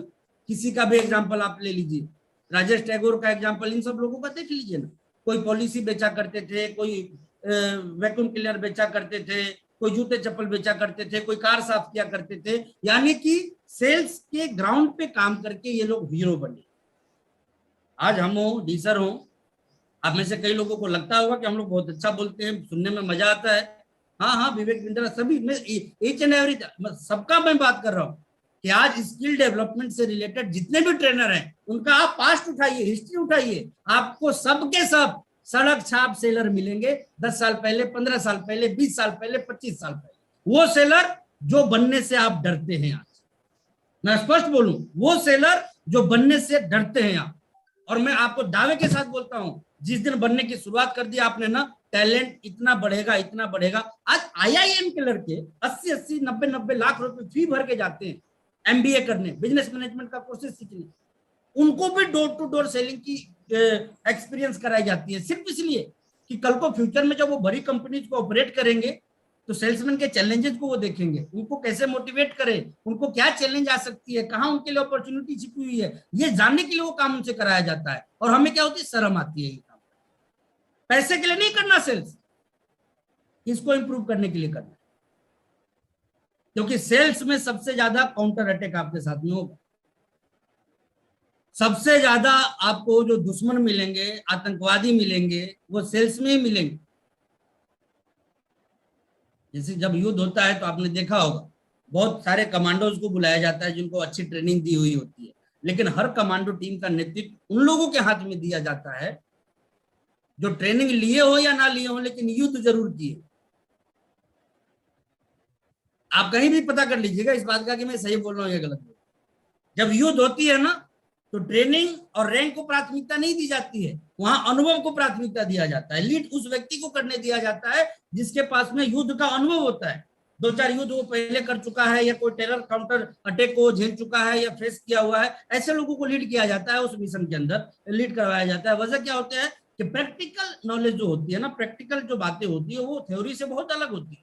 किसी का भी एग्जाम्पल आप ले लीजिए, राजेश टैगोर का एग्जाम्पल, इन सब लोगों का देख लीजिए ना। कोई पॉलिसी बेचा करते थे, कोई वैक्यूम क्लीनर बेचा करते थे, कोई जूते चप्पल बेचा करते थे, कोई कार साफ किया करते थे। यानी कि सेल्स के ग्राउंड पे काम करके ये लोग हीरो बने। आज हम हो, डी सर हो, आप में से कई लोगों को लगता होगा कि हम लोग बहुत अच्छा बोलते हैं, सुनने में मजा आता है। हाँ हाँ, विवेक बिंद्रा, सभी में ईच एंड एवरी सबका मैं बात कर रहा हूँ कि आज स्किल डेवलपमेंट से रिलेटेड जितने भी ट्रेनर हैं उनका आप पास्ट उठाइए, हिस्ट्री उठाइए, आपको सबके सब सड़क छाप सेलर मिलेंगे। 10 साल पहले, 15 साल पहले, 20 साल पहले, 25 साल पहले। वो सेलर जो बनने से आप डरते हैं आज, मैं स्पष्ट बोलूं, वो सेलर जो बनने से डरते हैं आप। और मैं आपको दावे के साथ बोलता हूं, जिस दिन बनने की शुरुआत कर दी आपने ना, टैलेंट इतना बढ़ेगा, इतना बढ़ेगा। आज आईआईएम के लड़के 80-80, 90-90 लाख रुपए फी भर के जाते हैं एमबीए करने, बिजनेस मैनेजमेंट का कोर्सेज सीखने। उनको भी डोर टू डोर सेलिंग की एक्सपीरियंस कराई जाती है, सिर्फ इसलिए कि कल को फ्यूचर में जब वो बड़ी कंपनीज को ऑपरेट करेंगे तो सेल्समैन के चैलेंजेस को वो देखेंगे, उनको कैसे मोटिवेट करें, उनको क्या चैलेंज आ सकती है, कहाँ उनके लिए अपॉर्चुनिटी छिपी हुई है, ये जानने के लिए वो काम उनसे कराया जाता है। और हमें क्या होती है, शर्म आती है ये काम। पैसे के लिए नहीं करना सेल्स, इसको इंप्रूव करने के लिए करना। क्योंकि सेल्स में सबसे ज्यादा काउंटर अटैक आपके साथ में होगा। सबसे ज्यादा आपको जो दुश्मन मिलेंगे, आतंकवादी मिलेंगे, वो सेल्स में ही मिलेंगे। जैसे जब युद्ध होता है तो आपने देखा होगा, बहुत सारे कमांडोज को बुलाया जाता है जिनको अच्छी ट्रेनिंग दी हुई होती है, लेकिन हर कमांडो टीम का नेतृत्व उन लोगों के हाथ में दिया जाता है जो ट्रेनिंग लिए हो या ना लिए हो, लेकिन युद्ध जरूर किए। आप कहीं भी पता कर लीजिएगा इस बात का कि मैं सही बोल रहा हूं या गलत। जब युद्ध होती है ना, तो ट्रेनिंग और रैंक को प्राथमिकता नहीं दी जाती है, वहां अनुभव को प्राथमिकता दिया जाता है। लीड उस व्यक्ति को करने दिया जाता है जिसके पास में युद्ध का अनुभव होता है, 2-4 युद्ध वो पहले कर चुका है, या कोई टेरर काउंटर अटैक को झेल चुका है या फेस किया हुआ है। ऐसे लोगों को लीड किया जाता है, उस मिशन के अंदर लीड करवाया जाता है। वजह क्या होता है कि प्रैक्टिकल नॉलेज जो होती है ना, प्रैक्टिकल जो बातें होती है वो थ्योरी से बहुत अलग होती है।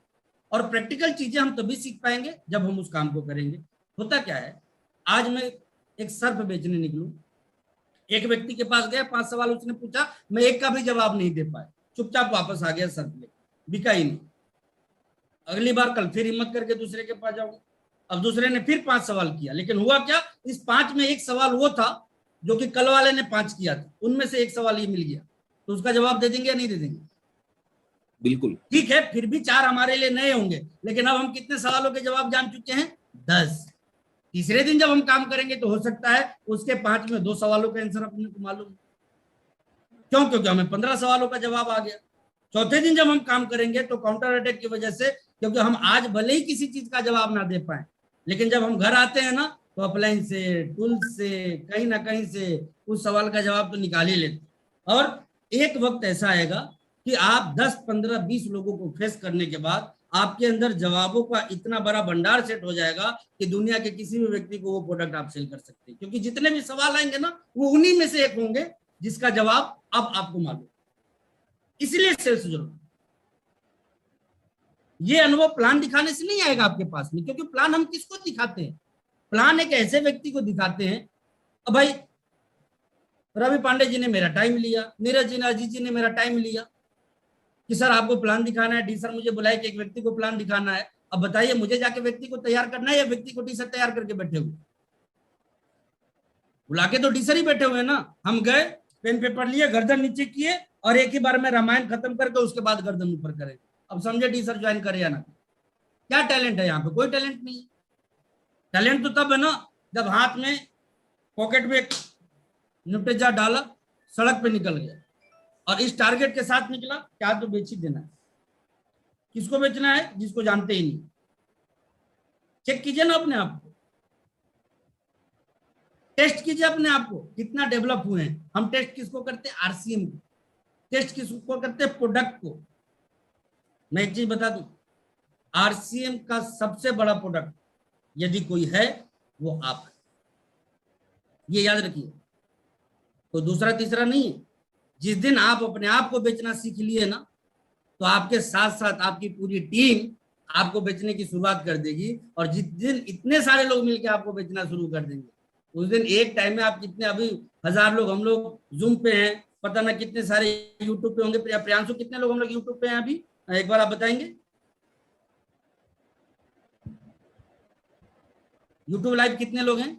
और प्रैक्टिकल चीजें हम तभी सीख पाएंगे जब हम उस काम को करेंगे। होता क्या है, आज मैं एक सर्फ बेचने निकलूं, एक व्यक्ति के पास गया, 5 सवाल उसने पूछा, मैं एक का भी जवाब नहीं दे पाया, चुपचाप वापस आ गया सर्फ लेकर, बिका ही नहीं। अगली बार कल फिर हिम्मत करके दूसरे के पास जाऊंगा। अब दूसरे ने फिर 5 सवाल किया, लेकिन हुआ क्या, इस 5 में एक सवाल वो था जो कि कल वाले ने 5 किया था, उनमें से एक सवाल ये मिल गया, तो उसका जवाब दे देंगे या नहीं दे देंगे? बिल्कुल। ठीक है, फिर भी 4 हमारे लिए नए होंगे, लेकिन अब हम कितने सवालों के जवाब जान चुके हैं? 10। तीसरे दिन जब हम काम करेंगे तो हो सकता है उसके 5 में 2 सवालों का आंसर अपने को मालूम। क्यों? क्योंकि हमें 15 सवालों का जवाब आ गया। चौथे दिन जब हम काम करेंगे तो काउंटर अटैक की वजह से, क्योंकि हम आज भले ही किसी चीज का जवाब ना दे पाए, लेकिन जब हम घर आते हैं ना तो अप्लाइन से, टूल से, कहीं ना कहीं से उस सवाल का जवाब तो निकाल ही लेते। और एक वक्त ऐसा आएगा कि आप 10, 15, 20 लोगों को फेस करने के बाद आपके अंदर जवाबों का इतना बड़ा भंडार सेट हो जाएगा कि दुनिया के किसी भी व्यक्ति को वो प्रोडक्ट आप सेल कर सकते हैं, क्योंकि जितने भी सवाल आएंगे ना वो उन्हीं में से एक होंगे जिसका जवाब अब आपको मालूम। इसलिए सेल्स जरूर, ये अनुभव प्लान दिखाने से नहीं आएगा आपके पास में, क्योंकि प्लान हम किसको दिखाते हैं? प्लान एक ऐसे व्यक्ति को दिखाते हैं, अब भाई रवि पांडे जी ने मेरा टाइम लिया, नीरज जी ने, अजीत जी ने मेरा टाइम लिया कि सर आपको प्लान दिखाना है, डी सर मुझे बुलाए कि एक व्यक्ति को प्लान दिखाना है। अब बताइए मुझे जाके व्यक्ति को तैयार करना है या व्यक्ति को टी सर तैयार करके बैठे हुए? बुला के तो डी सर ही बैठे हुए ना। हम गए, पेन पेपर लिए, गर्दन नीचे किए और एक ही बार में रामायण खत्म करके उसके बाद गर्दन ऊपर करें। अब समझे डी सर ज्वाइन करे या ना? क्या टैलेंट है यहाँ पे? कोई टैलेंट नहीं। टैलेंट तो तब है ना जब हाथ में पॉकेट में नुटेजा डाला, सड़क पे निकल गया और इस टारगेट के साथ निकला क्या तो बेच ही देना है। किसको बेचना है? जिसको जानते ही नहीं। चेक कीजिए ना अपने आप को, टेस्ट कीजिए अपने आप को कितना डेवलप हुए हैं। हम टेस्ट किसको करते हैं? आरसीएम को। टेस्ट किसको करते हैं? प्रोडक्ट को। मैं एक चीज बता दूं, आरसीएम का सबसे बड़ा प्रोडक्ट यदि कोई है वो आप है, ये याद रखिए। तो दूसरा तीसरा नहीं है। जिस दिन आप अपने आप को बेचना सीख लिए ना, तो आपके साथ साथ आपकी पूरी टीम आपको बेचने की शुरुआत कर देगी। और जिस दिन इतने सारे लोग मिलकर आपको बेचना शुरू कर देंगे, उस दिन एक टाइम में आप कितने, अभी 1000 लोग हम लोग जूम पे हैं, पता ना कितने सारे यूट्यूब पे होंगे। प्रियांशु कितने लोग हम लोग यूट्यूब पे हैं अभी? एक बार आप बताएंगे। यूट्यूब लाइव कितने लोग हैं?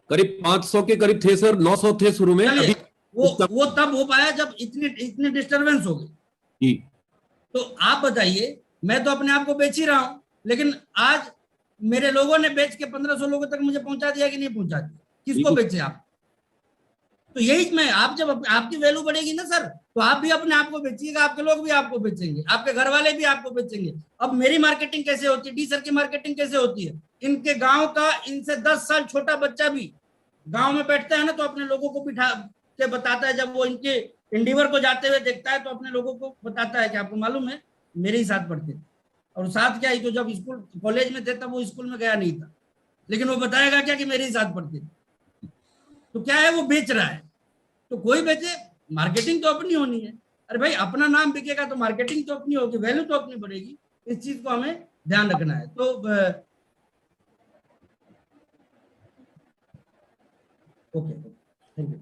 करीब 500 के करीब थे सर, 900 थे शुरू में। अभी वो तब हो पाया जब इतनी डिस्टरबेंस हो गई जी। तो आप बताइए, मैं तो अपने आप को बेच ही रहा हूं, लेकिन आज मेरे लोगों ने बेच के 1500 लोगों तक मुझे पहुंचा दिया कि नहीं पहुंचा दिया? किसको बेचे आप? तो यही मैं, आप जब आपकी वैल्यू बढ़ेगी ना सर, तो आप भी अपने आप को बेचिएगा, आपके लोग भी आपको बेचेंगे, आपके घर वाले भी आपको बेचेंगे। अब मेरी मार्केटिंग कैसे होती है, डी सर की मार्केटिंग कैसे होती है? इनके गांव का, इनसे 10 साल छोटा बच्चा भी गांव में बैठता है ना, तो अपने लोगों को बिठा के बताता है। जब वो इनके इंडिवर को जाते हुए देखता है तो अपने लोगों को बताता है कि आपको मालूम है मेरे ही साथ पढ़ते थे। और साथ क्या ही, तो जब स्कूल कॉलेज में थे तब वो स्कूल में गया नहीं था, लेकिन वो बताएगा क्या कि मेरे ही साथ पढ़ते थे। तो क्या है, वो बेच रहा है। तो कोई बेचे, मार्केटिंग तो अपनी होनी है। अरे भाई अपना नाम बिकेगा तो मार्केटिंग तो अपनी होगी, वैल्यू तो अपनी बढ़ेगी। इस चीज को हमें ध्यान रखना है। तो ओके, थैंक यू।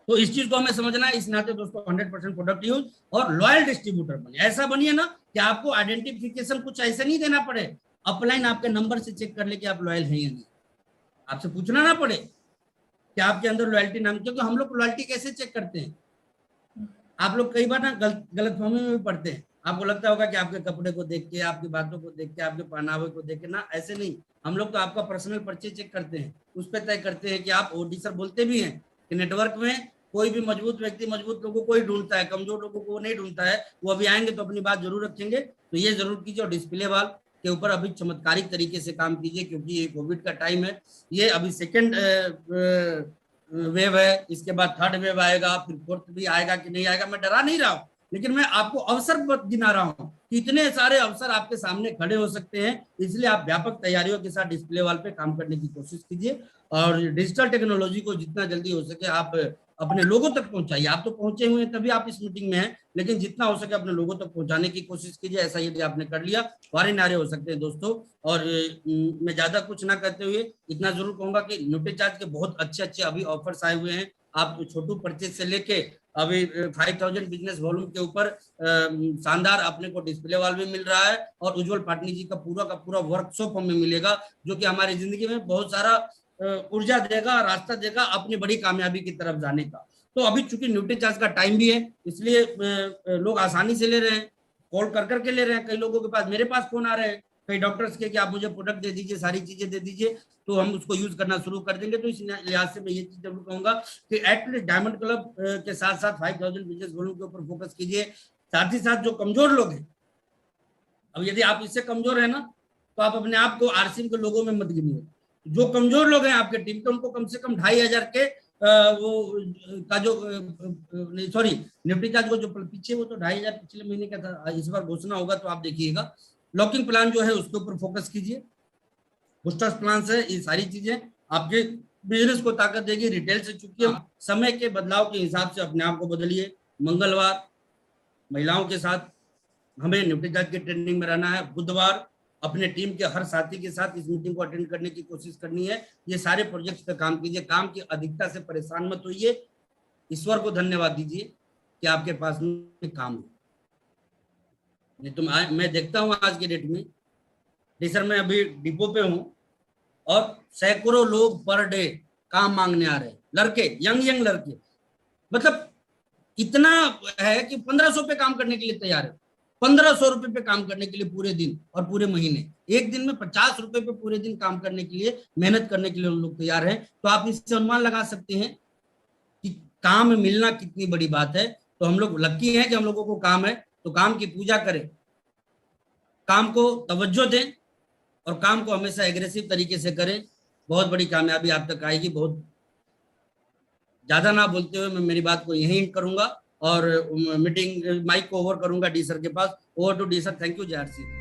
तो इस चीज को हमें समझना है। इस नाते दोस्तों 100% प्रोडक्ट यूज और लॉयल डिस्ट्रीब्यूटर बने। ऐसा बनिए ना कि आपको आइडेंटिफिकेशन कुछ ऐसे नहीं देना पड़े, अपलाइन आपके नंबर से चेक कर ले कि आप लॉयल हैं या नहीं। आपसे पूछना ना पड़े कि आपके अंदर लॉयल्टी नाम, क्योंकि हम लोग लॉयल्टी कैसे चेक करते हैं? आप लोग कई बार ना गलतफहमी में भी पड़ते हैं। आपको लगता होगा कि आपके कपड़े को देख के, आपकी बातों को देख के, आपके पहनावे को देख के ना, ऐसे नहीं। हम लोग तो आपका पर्सनल परिचय चेक करते हैं, उस पर तय करते हैं कि आप ओडी सर बोलते भी हैं कि नेटवर्क में कोई भी मजबूत व्यक्ति मजबूत लोगों को ही ढूंढता है, कमजोर लोगों को नहीं ढूंढता है। वो अभी आएंगे तो अपनी बात जरूर रखेंगे। तो ये जरूर कीजिए और डिस्प्ले वाल के ऊपर अभी चमत्कारिक तरीके से काम कीजिए, क्योंकि ये कोविड का टाइम है। ये अभी सेकेंड वेव है, इसके बाद थर्ड वेव आएगा, फिर फोर्थ भी आएगा कि नहीं आएगा। मैं डरा नहीं रहा हूं, लेकिन मैं आपको अवसर गिना रहा हूं कि इतने सारे अवसर आपके सामने खड़े हो सकते हैं। इसलिए आप व्यापक तैयारियों के साथ डिस्प्ले वाल पे काम करने की कोशिश कीजिए और डिजिटल टेक्नोलॉजी को जितना जल्दी हो सके आप अपने लोगों तक पहुंचाइए। आप तो पहुंचे हुए हैं तभी आप इस मीटिंग में हैं, लेकिन जितना हो सके अपने लोगों तक पहुंचाने की कोशिश कीजिए। ऐसा यदि आपने कर लिया, सारे नारे हो सकते हैं दोस्तों। और मैं ज्यादा कुछ ना कहते हुए इतना जरूर कहूंगा कि न्यूट्रीचार्ज के बहुत अच्छे अच्छे अभी ऑफर्स आए हुए हैं। आप छोटू परचेज से लेके अभी 5000 बिजनेस वॉल्यूम के ऊपर शानदार अपने को डिस्प्ले वाल भी मिल रहा है और उज्जवल पाटनी जी का पूरा वर्कशॉप हमें मिलेगा, जो कि हमारी जिंदगी में बहुत सारा ऊर्जा देगा, रास्ता देगा अपनी बड़ी कामयाबी की तरफ जाने का। तो अभी चूंकि न्यूट्रीचार्ज का टाइम भी है, इसलिए लोग आसानी से ले रहे हैं, कॉल कर करके ले रहे हैं। कई लोगों के पास, मेरे पास फोन आ रहे हैं कई डॉक्टर्स के कि आप मुझे प्रोडक्ट दे दीजिए, सारी चीजें दे दीजिए, तो हम उसको यूज करना शुरू कर देंगे। तो इस लिहाज से मैं ये चीज जरूर कहूंगा कि एटलीस्ट डायमंड क्लब के साथ साथ 5000 बिजनेस वॉल्यूम के ऊपर फोकस कीजिए। साथ ही साथ जो कमजोर लोग हैं, अब यदि आप इससे कमजोर है ना, तो आप अपने आप को आरसीएम के लोगों में मत गिनिए। जो कमजोर लोग हैं आपके टीम के, उनको कम से कम 2500 के वो का जो सॉरी निफ्टी का जो पीछे वो तो 2,500 पिछले महीने का था, इस बार घोषणा होगा तो आप देखिएगा। लॉकिंग प्लान जो है उसके ऊपर फोकस कीजिए, बूस्टर्स प्लान से ये सारी चीजें आपके बिजनेस को ताकत देगी। रिटेल से चूंकि हम समय के बदलाव के हिसाब से अपने आप को बदलिए। मंगलवार महिलाओं के साथ हमें निफ्टी जात की ट्रेनिंग में रहना है। बुधवार अपने टीम के हर साथी के साथ इस मीटिंग को अटेंड करने की कोशिश करनी है। ये सारे प्रोजेक्ट्स पे काम कीजिए, काम की अधिकता से परेशान मत होइए, ईश्वर को धन्यवाद दीजिए कि आपके पास में काम है। नहीं तो मैं देखता हूँ आज के डेट में, सर मैं अभी डिपो पे हूँ और सैकड़ों लोग पर डे काम मांगने आ रहे हैं, लड़के, यंग लड़के, मतलब इतना है कि 1,500 पे काम करने के लिए तैयार है। 1,500 रुपए पे काम करने के लिए पूरे दिन और पूरे महीने, एक दिन में 50 रुपए पे पूरे दिन काम करने के लिए, मेहनत करने के लिए लोग तैयार हैं। तो आप इससे अनुमान लगा सकते हैं कि काम मिलना कितनी बड़ी बात है। तो हम लोग लकी हैं कि हम लोगों को काम है, तो काम की पूजा करें, काम को तवज्जो दें और काम को हमेशा एग्रेसिव तरीके से करें। बहुत बड़ी कामयाबी आप तक आएगी। बहुत ज्यादा ना बोलते हुए मैं मेरी बात को यहीं करूंगा और मीटिंग माइक को ओवर करूंगा डी सर के पास। Over to D sir. Thank you, जय श्री।